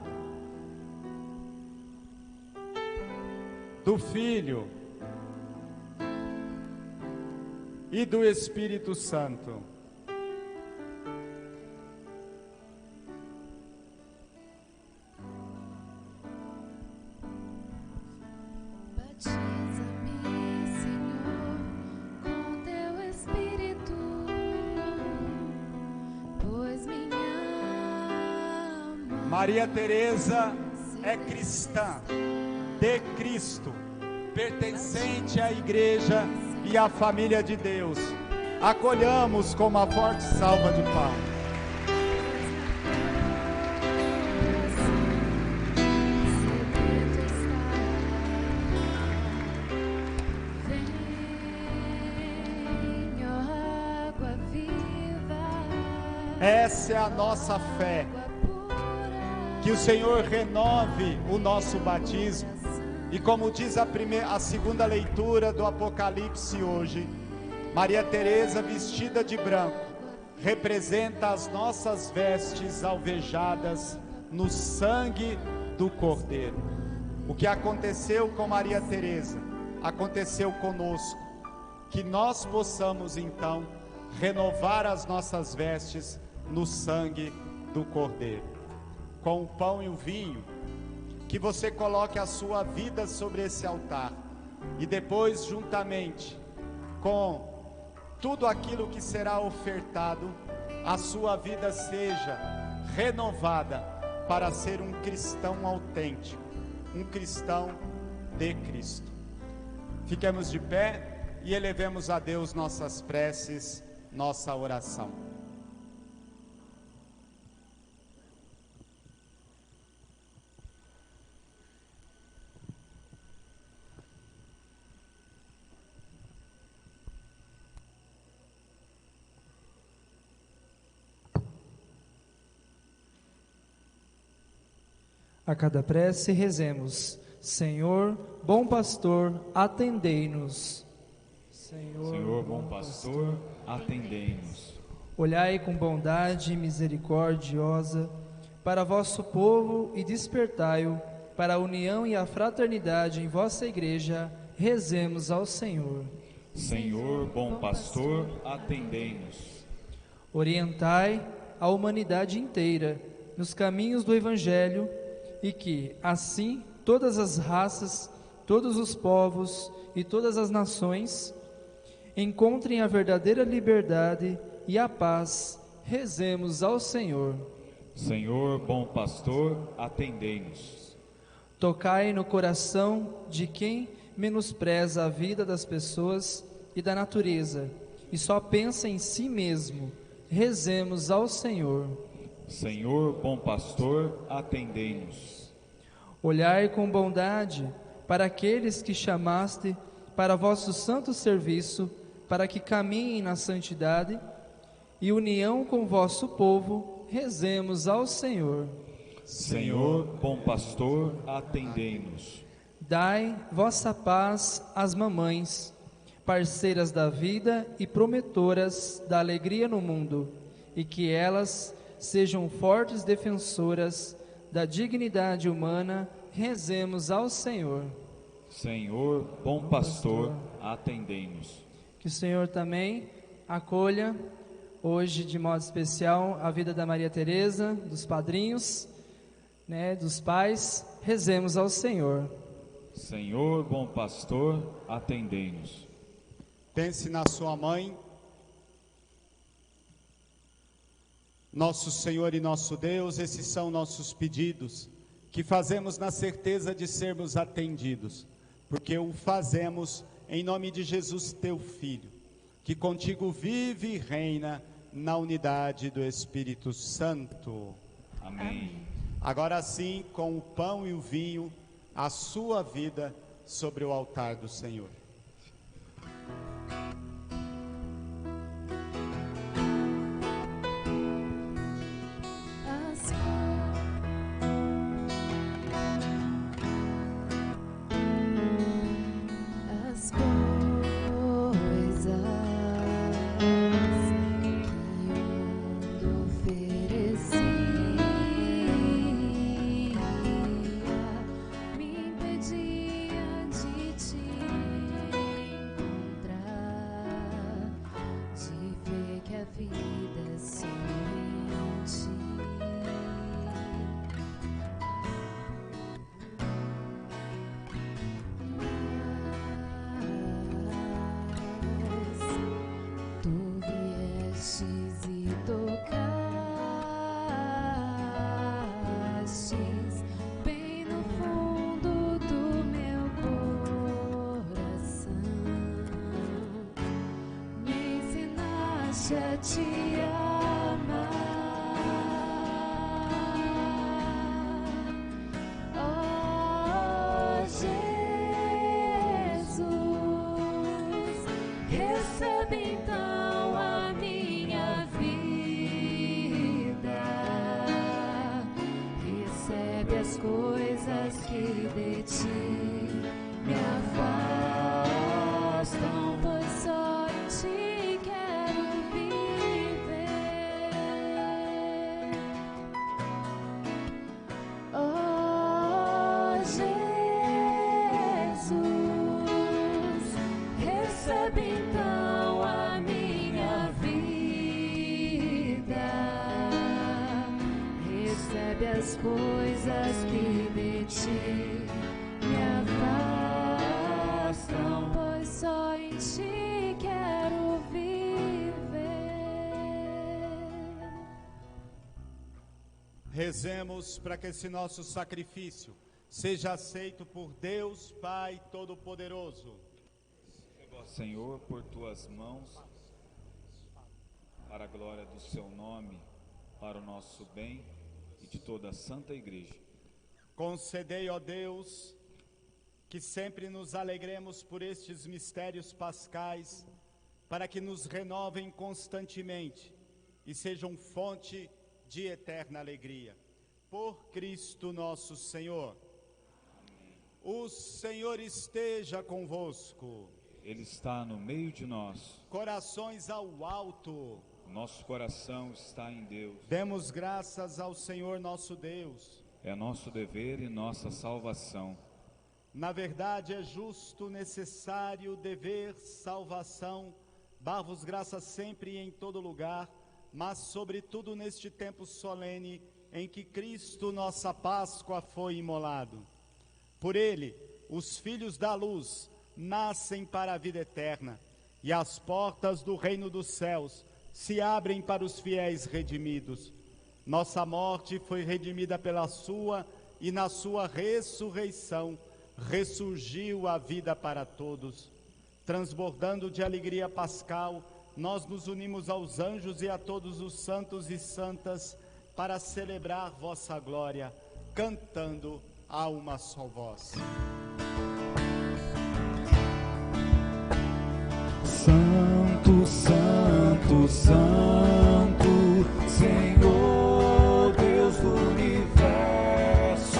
do Filho e do Espírito Santo. Batiza-me, Senhor, com teu Espírito, pois minha alma Maria Teresa é cristã de Cristo, pertencente à igreja e à família de Deus. Acolhamos com uma forte salva de palmas. Essa é a nossa fé. Que o Senhor renove o nosso batismo. E como diz a segunda leitura do Apocalipse hoje, Maria Teresa, vestida de branco, representa as nossas vestes alvejadas no sangue do Cordeiro. O que aconteceu com Maria Teresa, aconteceu conosco. Que nós possamos então renovar as nossas vestes no sangue do Cordeiro. Com o pão e o vinho, que você coloque a sua vida sobre esse altar e depois, juntamente com tudo aquilo que será ofertado, a sua vida seja renovada para ser um cristão autêntico, um cristão de Cristo. Fiquemos de pé e elevemos a Deus nossas preces, nossa oração. A cada prece rezemos: Senhor, bom pastor, atendei-nos. Senhor, bom pastor, atendei-nos. Olhai com bondade misericordiosa para vosso povo e despertai-o para a união e a fraternidade em vossa igreja. Rezemos ao Senhor. Senhor, bom pastor, atendei-nos. Orientai a humanidade inteira nos caminhos do Evangelho, e que, assim, todas as raças, todos os povos e todas as nações encontrem a verdadeira liberdade e a paz. Rezemos ao Senhor. Senhor, bom pastor, atendei-nos. Tocai no coração de quem menospreza a vida das pessoas e da natureza e só pensa em si mesmo. Rezemos ao Senhor. Senhor, bom pastor, atendei-nos. Olhai com bondade para aqueles que chamaste para vosso santo serviço, para que caminhem na santidade e união com vosso povo. Rezemos ao Senhor. Senhor, bom pastor, atendei-nos. Dai vossa paz às mamães, parceiras da vida e prometoras da alegria no mundo, e que elas sejam fortes defensoras da dignidade humana. Rezemos ao Senhor. Senhor, bom pastor, atendei-nos. Que o Senhor também acolha hoje de modo especial a vida da Maria Teresa, dos padrinhos, dos pais. Rezemos ao Senhor. Senhor, bom pastor, atendei-nos. Pense na sua mãe. Nosso Senhor e nosso Deus, esses são nossos pedidos, que fazemos na certeza de sermos atendidos, porque o fazemos em nome de Jesus, teu Filho, que contigo vive e reina na unidade do Espírito Santo. Amém. Agora sim, com o pão e o vinho, a sua vida sobre o altar do Senhor. Me impedia de ti. a te amar. Oh, Jesus, recebe então a minha vida, recebe as coisas que de ti me afastam, pois só em ti quero viver. Oh, Jesus, recebe então a minha vida, recebe as coisas que de ti me afastam, pois só em ti quero viver. Rezemos para que esse nosso sacrifício seja aceito por Deus Pai Todo-Poderoso. Senhor, por tuas mãos, para a glória do seu nome, para o nosso bem e de toda a Santa Igreja. Concedei, ó Deus, que sempre nos alegremos por estes mistérios pascais, para que nos renovem constantemente e sejam fonte de eterna alegria. Por Cristo nosso Senhor. Amém. O Senhor esteja convosco. Ele está no meio de nós. Corações ao alto. Nosso coração está em Deus. Demos graças ao Senhor nosso Deus. É nosso dever e nossa salvação. Na verdade é justo, necessário, dever, salvação, dar-vos graças sempre e em todo lugar, mas sobretudo neste tempo solene em que Cristo, nossa Páscoa, foi imolado. Por ele, os filhos da luz nascem para a vida eterna, e as portas do reino dos céus se abrem para os fiéis redimidos. Nossa morte foi redimida pela sua, e na sua ressurreição ressurgiu a vida para todos. Transbordando de alegria pascal, nós nos unimos aos anjos e a todos os santos e santas para celebrar vossa glória, cantando a uma só voz. Santo, Santo, Santo, Senhor Deus do universo,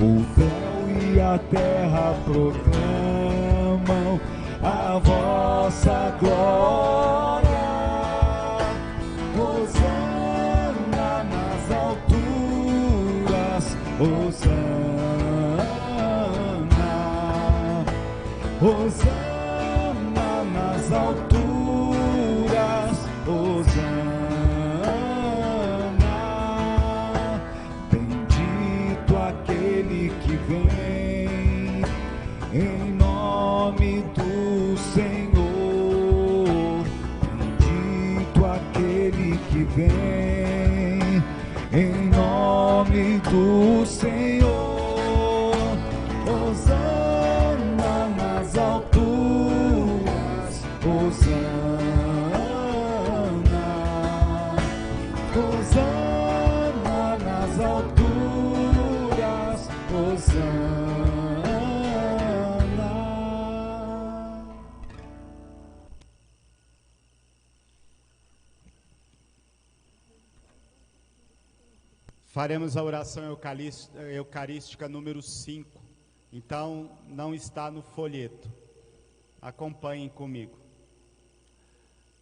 o céu e a terra proclamam a vossa glória. Hosana nas alturas, Hosana, Hosana nas alturas, Hosana. Bendito aquele que vem em nome do Senhor. Bendito aquele que vem em nome do Senhor. Hosana nas alturas, Hosana, Hosana nas alturas, Hosana. Faremos a oração eucarística número 5. Então, não está no folheto. Acompanhem comigo.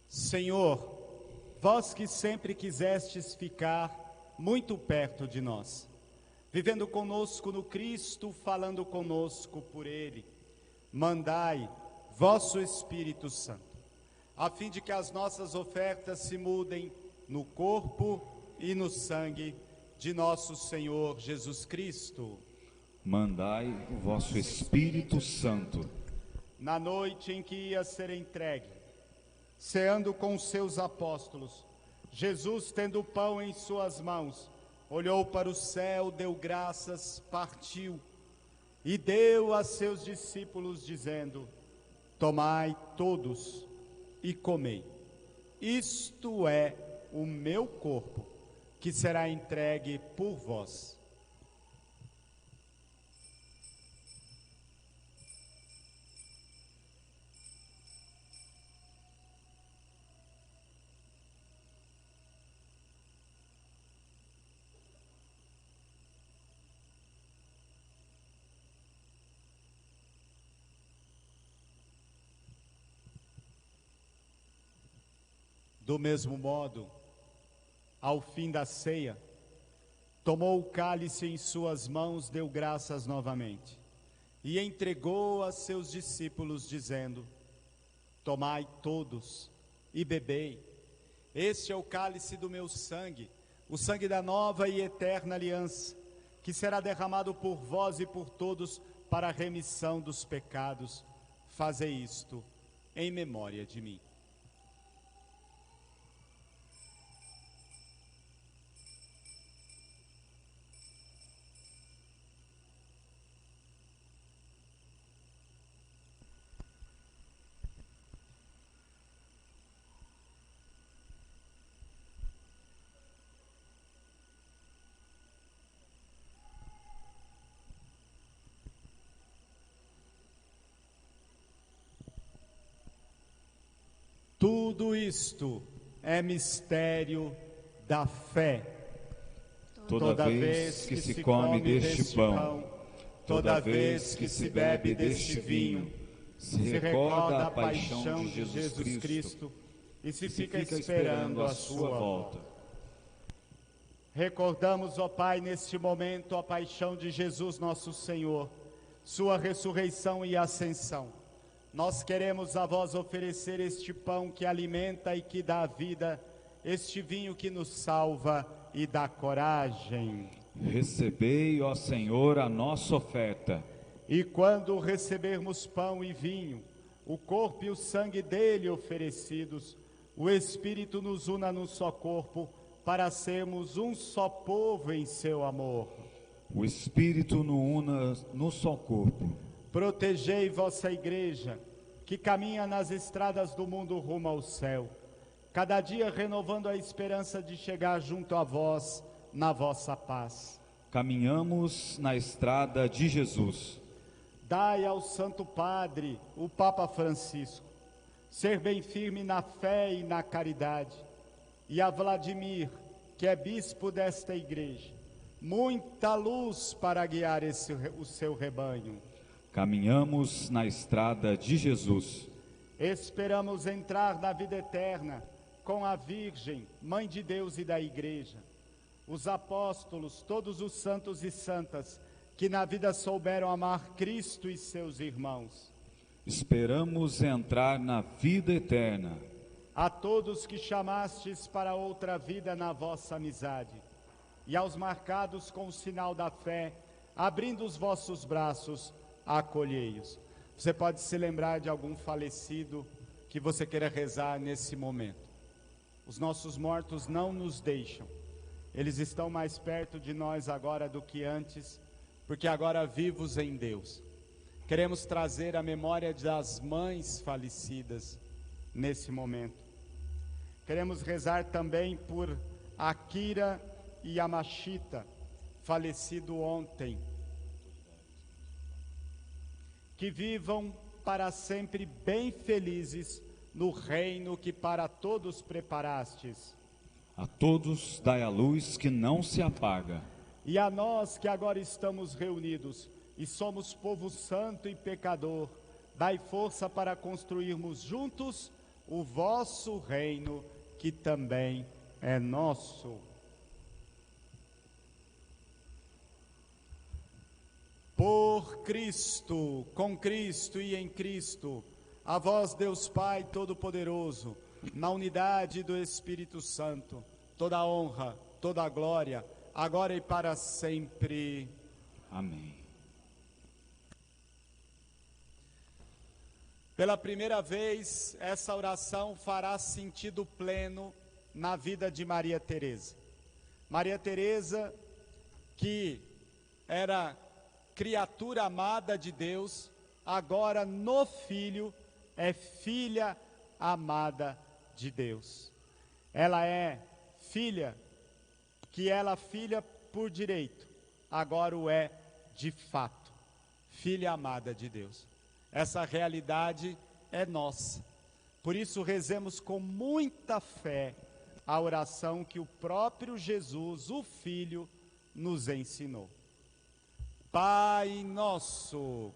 Senhor, vós que sempre quisestes ficar muito perto de nós, vivendo conosco no Cristo, falando conosco por Ele, mandai vosso Espírito Santo, a fim de que as nossas ofertas se mudem no corpo e no sangue de nosso Senhor Jesus Cristo. Mandai o vosso Espírito Santo. Na noite em que ia ser entregue, ceando com os seus apóstolos, Jesus, tendo o pão em suas mãos, olhou para o céu, deu graças, partiu e deu a seus discípulos, dizendo: tomai todos e comei. isto é o meu corpo, que será entregue por vós. Do mesmo modo, ao fim da ceia, tomou o cálice em suas mãos, deu graças novamente e entregou a seus discípulos, dizendo: tomai todos e bebei, este é o cálice do meu sangue, o sangue da nova e eterna aliança, que será derramado por vós e por todos para a remissão dos pecados. Fazei isto em memória de mim. Tudo isto é mistério da fé. Toda vez que se come deste pão, toda vez que se bebe deste vinho, se recorda a paixão de Jesus Cristo e se fica esperando a sua volta. Recordamos, ó Pai, neste momento a paixão de Jesus nosso Senhor, sua ressurreição e ascensão. Nós queremos a vós oferecer este pão que alimenta e que dá vida, este vinho que nos salva e dá coragem. Recebei, ó Senhor, a nossa oferta. E quando recebermos pão e vinho, o corpo e o sangue dele oferecidos, o Espírito nos una num só corpo, para sermos um só povo em seu amor. O Espírito nos una no só corpo. Protegei vossa igreja, que caminha nas estradas do mundo rumo ao céu, cada dia renovando a esperança de chegar junto a vós na vossa paz. Caminhamos na estrada de Jesus. Dai ao Santo Padre, o Papa Francisco, ser bem firme na fé e na caridade, e a Vladimir, que é bispo desta igreja, muita luz para guiar o seu rebanho. Caminhamos na estrada de Jesus. Esperamos entrar na vida eterna com a Virgem, Mãe de Deus e da Igreja, os apóstolos, todos os santos e santas, que na vida souberam amar Cristo e seus irmãos. Esperamos entrar na vida eterna. A todos que chamastes para outra vida na vossa amizade, e aos marcados com o sinal da fé, abrindo os vossos braços, acolhei-os. Você pode se lembrar de algum falecido que você queira rezar nesse momento. Os nossos mortos não nos deixam. Eles estão mais perto de nós agora do que antes, porque agora vivos em Deus. Queremos trazer a memória das mães falecidas nesse momento. Queremos rezar também por Akira e Yamashita, falecido ontem. Que vivam para sempre bem felizes no reino que para todos preparastes. A todos dai a luz que não se apaga. E a nós que agora estamos reunidos e somos povo santo e pecador, dai força para construirmos juntos o vosso reino, que também é nosso. Por Cristo, com Cristo e em Cristo, a vós, Deus Pai Todo-Poderoso, na unidade do Espírito Santo, toda a honra, toda a glória, agora e para sempre. Amém. Pela primeira vez, essa oração fará sentido pleno na vida de Maria Teresa. Maria Teresa, que era criatura amada de Deus, agora no Filho é filha amada de Deus. Ela é filha, que ela filha por direito, agora o é de fato, filha amada de Deus. Essa realidade é nossa. Por isso rezemos com muita fé a oração que o próprio Jesus, o Filho, nos ensinou. Pai nosso,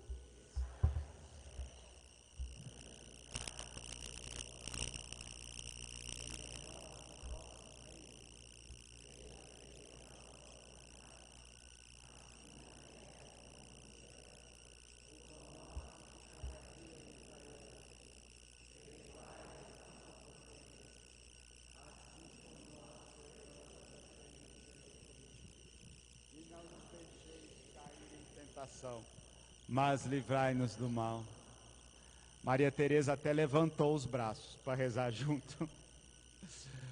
mas livrai-nos do mal. Maria Teresa até levantou os braços para rezar junto.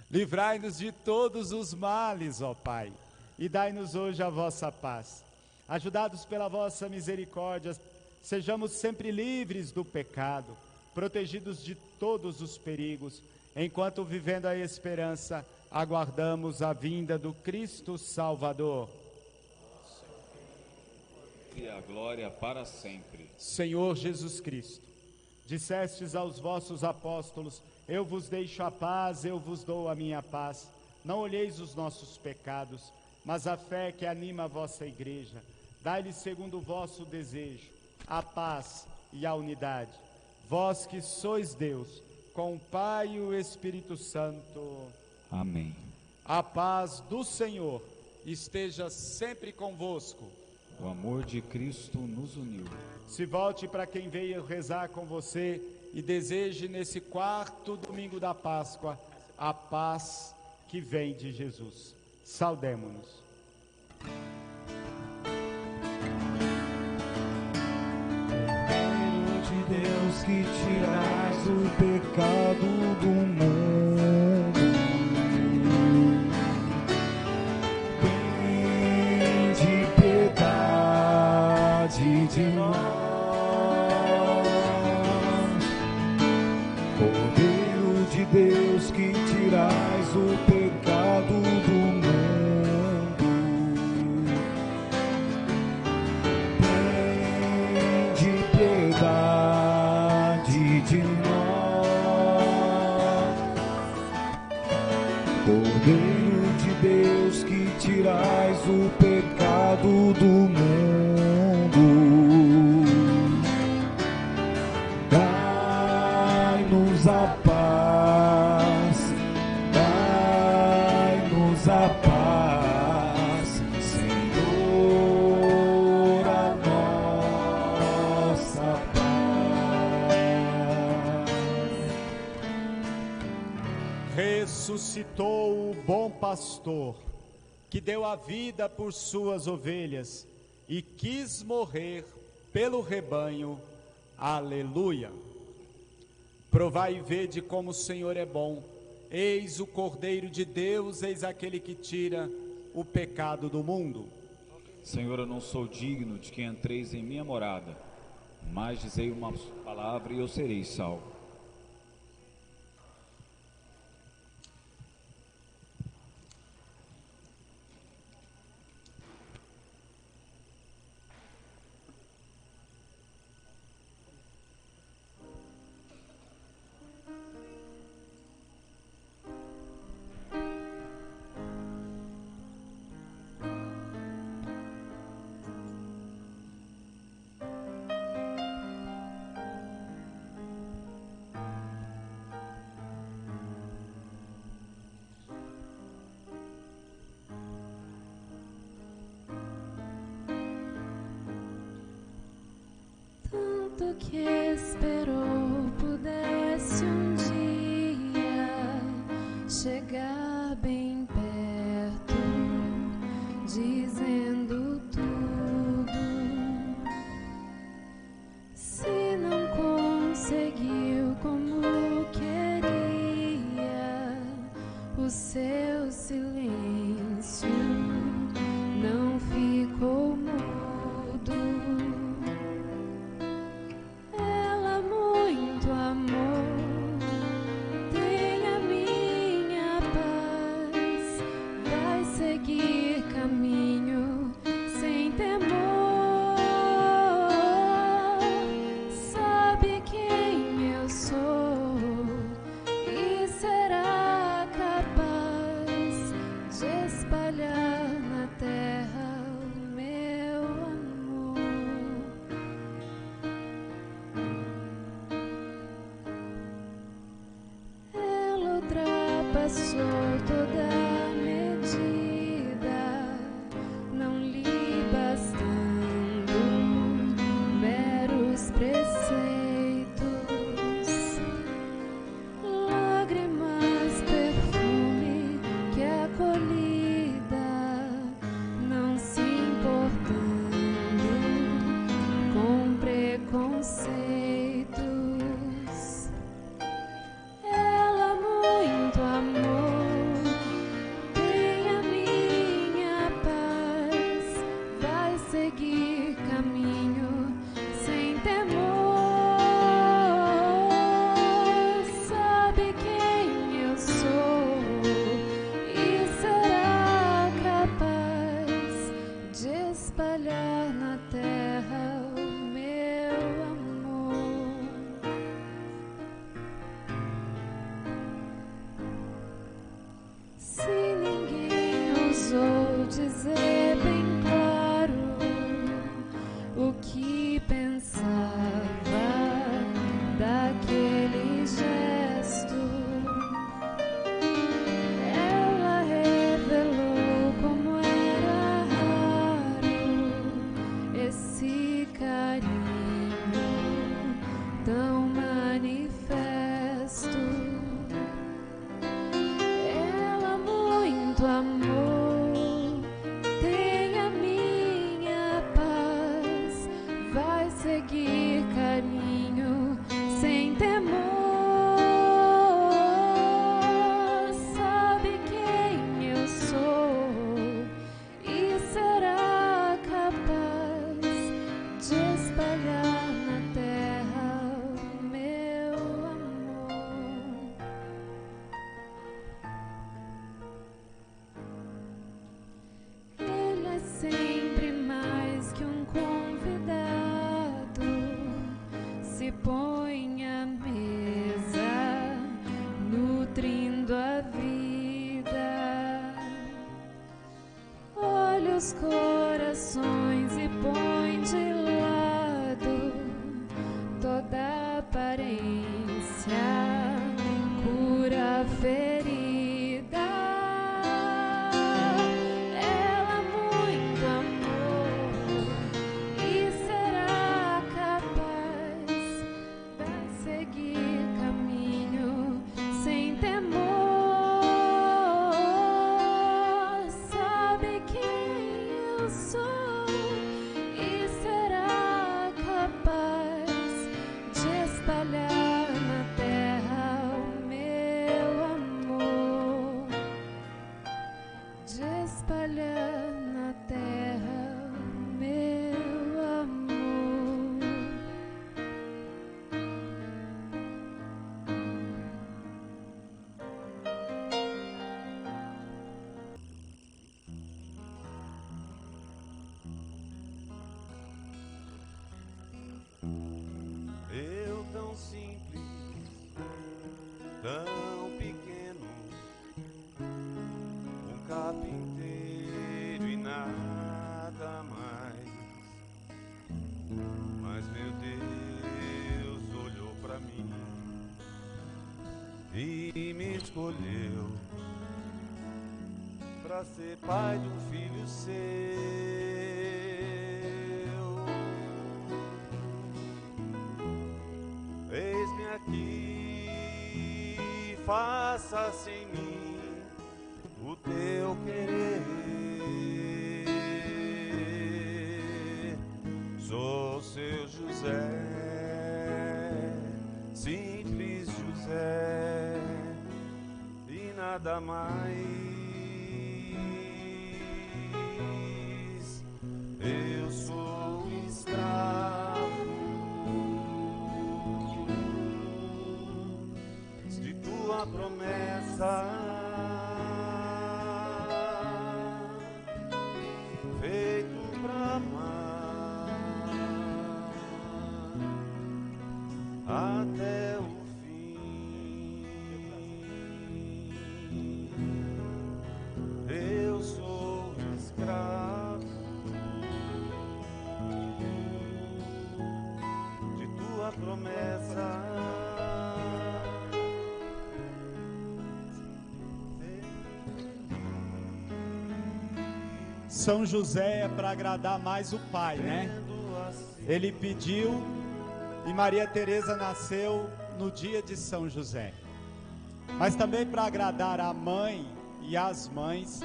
Livrai-nos de todos os males, ó Pai, e dai-nos hoje a vossa paz. Ajudados pela vossa misericórdia, sejamos sempre livres do pecado, protegidos de todos os perigos, enquanto vivendo a esperança, aguardamos a vinda do Cristo Salvador. E a glória para sempre. Senhor Jesus Cristo, dissestes aos vossos apóstolos: eu vos deixo a paz, eu vos dou a minha paz. Não olheis os nossos pecados, mas a fé que anima a vossa igreja. Dai-lhe segundo o vosso desejo, a paz e a unidade. Vós que sois Deus, com o Pai e o Espírito Santo. Amém. A paz do Senhor esteja sempre convosco. O amor de Cristo nos uniu. Se volte para quem veio rezar com você e deseje nesse quarto domingo da Páscoa a paz que vem de Jesus. Saudemo-nos. Cordeiro de Deus, que tirais o pecado do mundo, tende piedade de nós. Cordeiro de Deus, que tirais o pecado do mundo, tende piedade de nós. Cordeiro de Deus, que tirais o pecado do mundo, dai-nos a paz, dai-nos a paz, Senhor, a nossa paz. Ressuscitou o bom pastor, que deu a vida por suas ovelhas e quis morrer pelo rebanho. Aleluia. Provai e vede como o Senhor é bom. Eis o Cordeiro de Deus, eis aquele que tira o pecado do mundo. Senhor, eu não sou digno de que entreis em minha morada, mas dizei uma palavra e eu serei salvo. Tanto que esperou pudesse um dia chegar bem perto, dizendo tudo. Se não conseguiu como queria, o seu silêncio não ficou mudo. Ela preconceitos. Ela muito amor, tem a minha paz, vai seguir caminho sem temor. Sabe quem eu sou e será capaz de espalhar na terra o meu amor. Se ninguém ousou dizer bem claro o que pensava daquele gesto, ela revelou como era raro esse carinho tão manifesto. Ela muito amor, tem a minha paz, vai seguir caminho sem temor. Sabe quem eu sou e será capaz de espalhar na terra o meu amor. Ele é sempre mais que um convidado, se põe à mesa, nutrindo a vida. Olha os corações e põe de lado toda aparência, cura a ferida. Ela muito amor e será capaz de seguir caminho sem temor. Sabe quem eu sou e será capaz de espalhar na terra o meu amor, de espalhar na terra o meu amor. Eu tão simples, tão pequeno, um carpinteiro e nada mais. Mas meu Deus olhou pra mim e me escolheu pra ser pai de um filho seu. Eis-me aqui, faça-se em mim o teu querer. Sou seu José, simples José, e nada mais. Eu sou escravo de tua promessa, feito pra amar até o fim. Eu sou escravo de tua promessa. São José é para agradar mais o pai, né? Ele pediu e Maria Teresa nasceu no dia de São José. Mas também para agradar a mãe e as mães,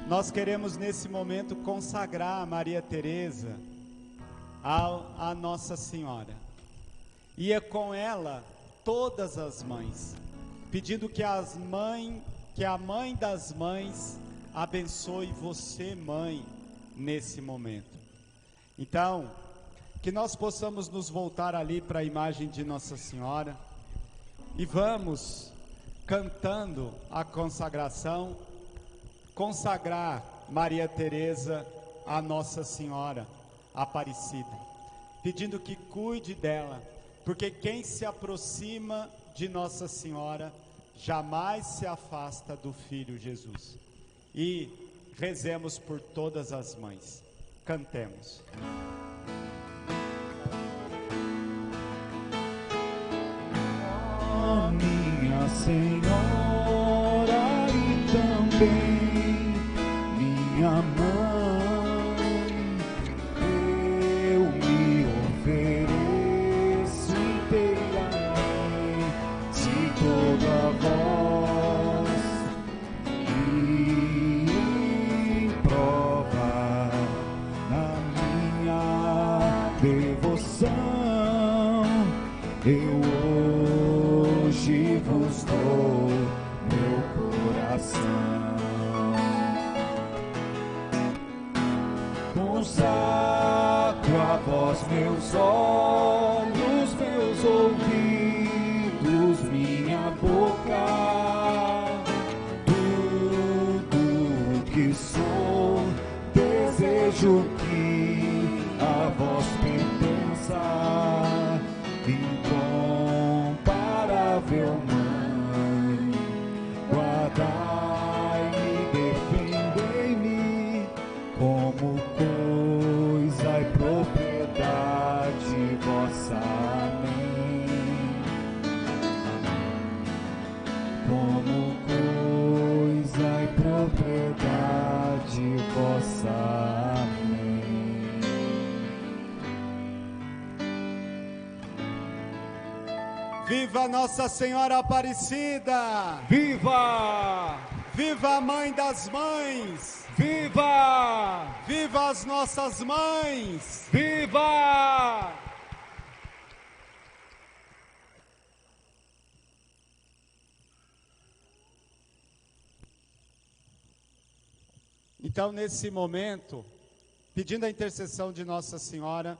nós queremos nesse momento consagrar a Maria Teresa a Nossa Senhora. e é com ela todas as mães, pedindo que a mãe das mães abençoe você, mãe, nesse momento. Então, que nós possamos nos voltar ali para a imagem de Nossa Senhora e vamos cantando a consagração, consagrar Maria Teresa a Nossa Senhora Aparecida, pedindo que cuide dela, porque quem se aproxima de Nossa Senhora jamais se afasta do Filho Jesus. E rezemos por todas as mães. Cantemos. Oh, minha Senhora, e também minha mãe, eu me ofereço inteiramente, toda voz e prova na minha devoção. Eu hoje vos dou meu coração. Consagro a vós meus olhos, meus ouvidos, minha boca, tudo que sou, desejo que a vós pertença. Incomparável mãe, guardai-me, defendei-me como coisa e propriedade vossa. Amém. Como coisa e propriedade vossa. Amém. Viva Nossa Senhora Aparecida! Viva! Viva a Mãe das Mães! Viva! Viva as nossas mães! Viva! Então, nesse momento, pedindo a intercessão de Nossa Senhora,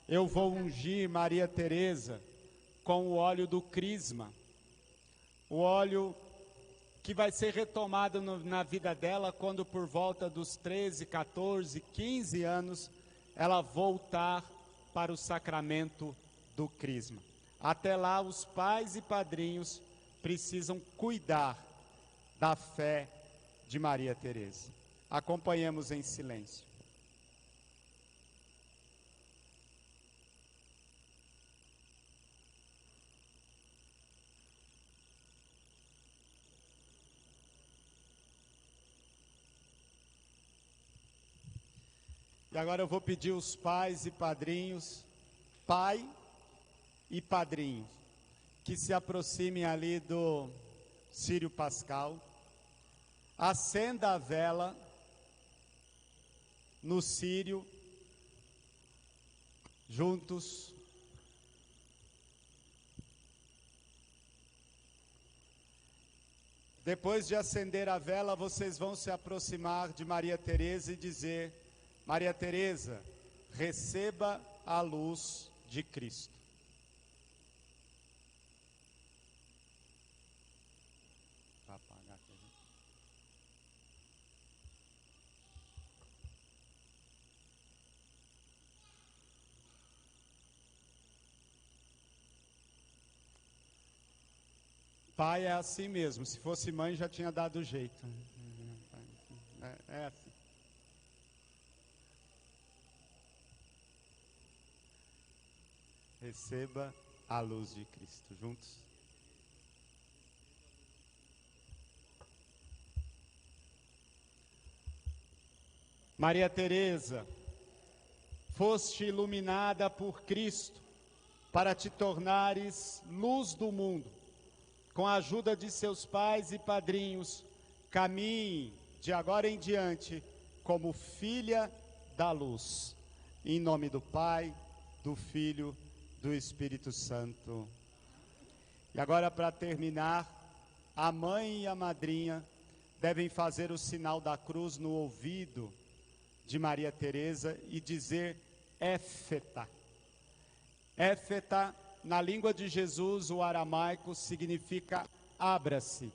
eu vou ungir Maria Teresa com o óleo do crisma, o óleo que vai ser retomado na vida dela quando por volta dos 13, 14, 15 anos, ela voltar para o sacramento do crisma. Até lá, os pais e padrinhos precisam cuidar da fé de Maria Teresa. Acompanhemos em silêncio. E agora eu vou pedir os pais e padrinhos, pai e padrinho, que se aproximem ali do Círio Pascal, acenda a vela no círio, juntos. Depois de acender a vela, vocês vão se aproximar de Maria Teresa e dizer: Maria Teresa, receba a luz de Cristo. Vai apagar aqui. Pai é assim mesmo, se fosse mãe já tinha dado jeito. É assim. Receba a luz de Cristo. Juntos. Maria Teresa, foste iluminada por Cristo para te tornares luz do mundo. Com a ajuda de seus pais e padrinhos, caminhe de agora em diante como filha da luz. Em nome do Pai, do Filho, do Espírito Santo. E agora, para terminar, a mãe e a madrinha devem fazer o sinal da cruz no ouvido de Maria Teresa e dizer Éfeta. Éfeta, na língua de Jesus, o aramaico, significa abra-se.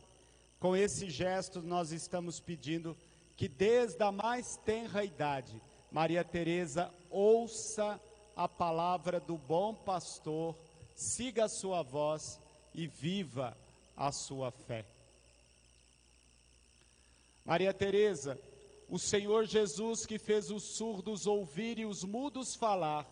Com esse gesto, nós estamos pedindo que desde a mais tenra idade, Maria Teresa ouça a palavra do bom pastor, siga a sua voz e viva a sua fé. Maria Teresa, o Senhor Jesus, que fez os surdos ouvir e os mudos falar,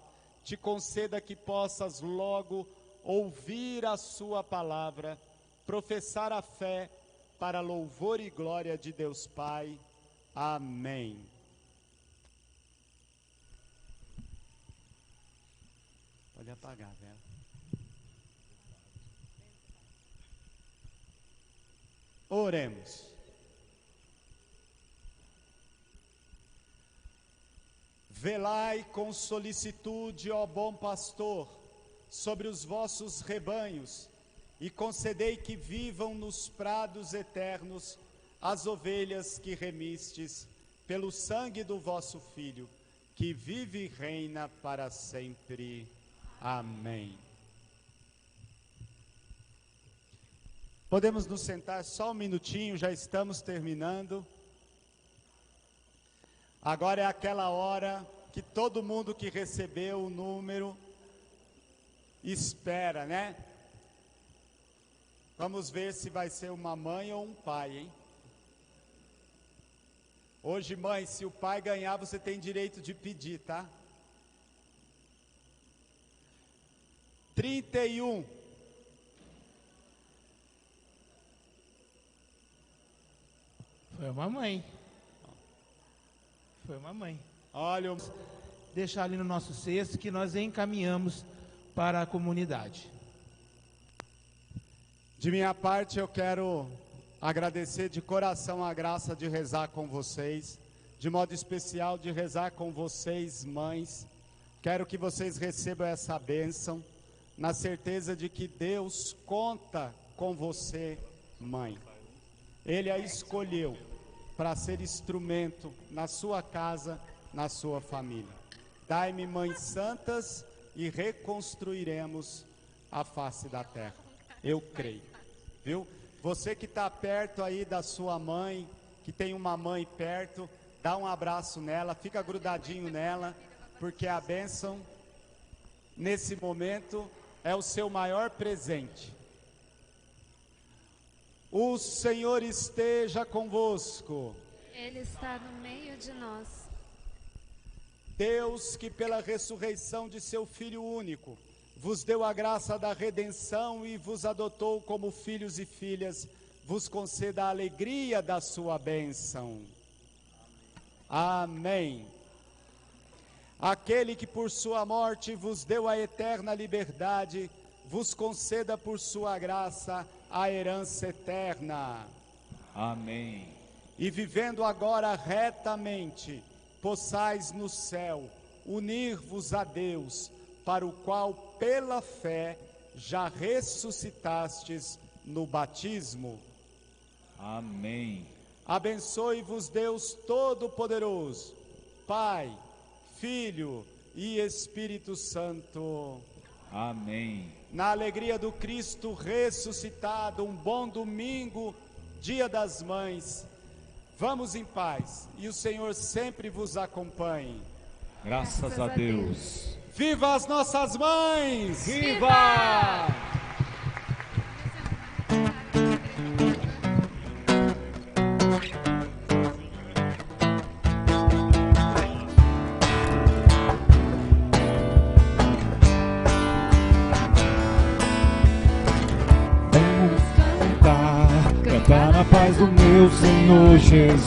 te conceda que possas logo ouvir a sua palavra, professar a fé para louvor e glória de Deus Pai. Amém. Pode apagar, velho. Oremos. Velai com solicitude, ó bom pastor, sobre os vossos rebanhos, e concedei que vivam nos prados eternos as ovelhas que remistes pelo sangue do vosso Filho, que vive e reina para sempre. Amém. Podemos nos sentar só um minutinho, já estamos terminando. Agora é aquela hora que todo mundo que recebeu o número espera, né? Vamos ver se vai ser uma mãe ou um pai, hein? Hoje, mãe, se o pai ganhar, você tem direito de pedir, tá? 31. Foi uma mãe. Foi uma mãe. Olha, deixar ali no nosso cesto que nós encaminhamos para a comunidade. De minha parte, eu quero agradecer de coração a graça de rezar com vocês, de modo especial de rezar com vocês, mães. Quero que vocês recebam essa bênção, na certeza de que Deus conta com você, mãe. Ele a escolheu para ser instrumento na sua casa, na sua família. Dai-me mães santas e reconstruiremos a face da terra. Eu creio, viu? Você que está perto aí da sua mãe, que tem uma mãe perto, dá um abraço nela, fica grudadinho nela, porque a bênção, nesse momento, é o seu maior presente. O Senhor esteja convosco. Ele está no meio de nós. Deus, que pela ressurreição de seu Filho único, vos deu a graça da redenção e vos adotou como filhos e filhas, vos conceda a alegria da sua bênção. Amém. Aquele que por sua morte vos deu a eterna liberdade, vos conceda por sua graça a herança eterna. Amém. E vivendo agora retamente, possais no céu unir-vos a Deus, para o qual pela fé já ressuscitastes no batismo. Amém. Abençoe-vos Deus Todo-Poderoso, Pai, Filho e Espírito Santo. Amém. Na alegria do Cristo ressuscitado, um bom domingo, Dia das Mães. Vamos em paz e o Senhor sempre vos acompanhe. Graças a Deus. Viva as nossas mães! Viva! Cantar na paz do meu Senhor Jesus.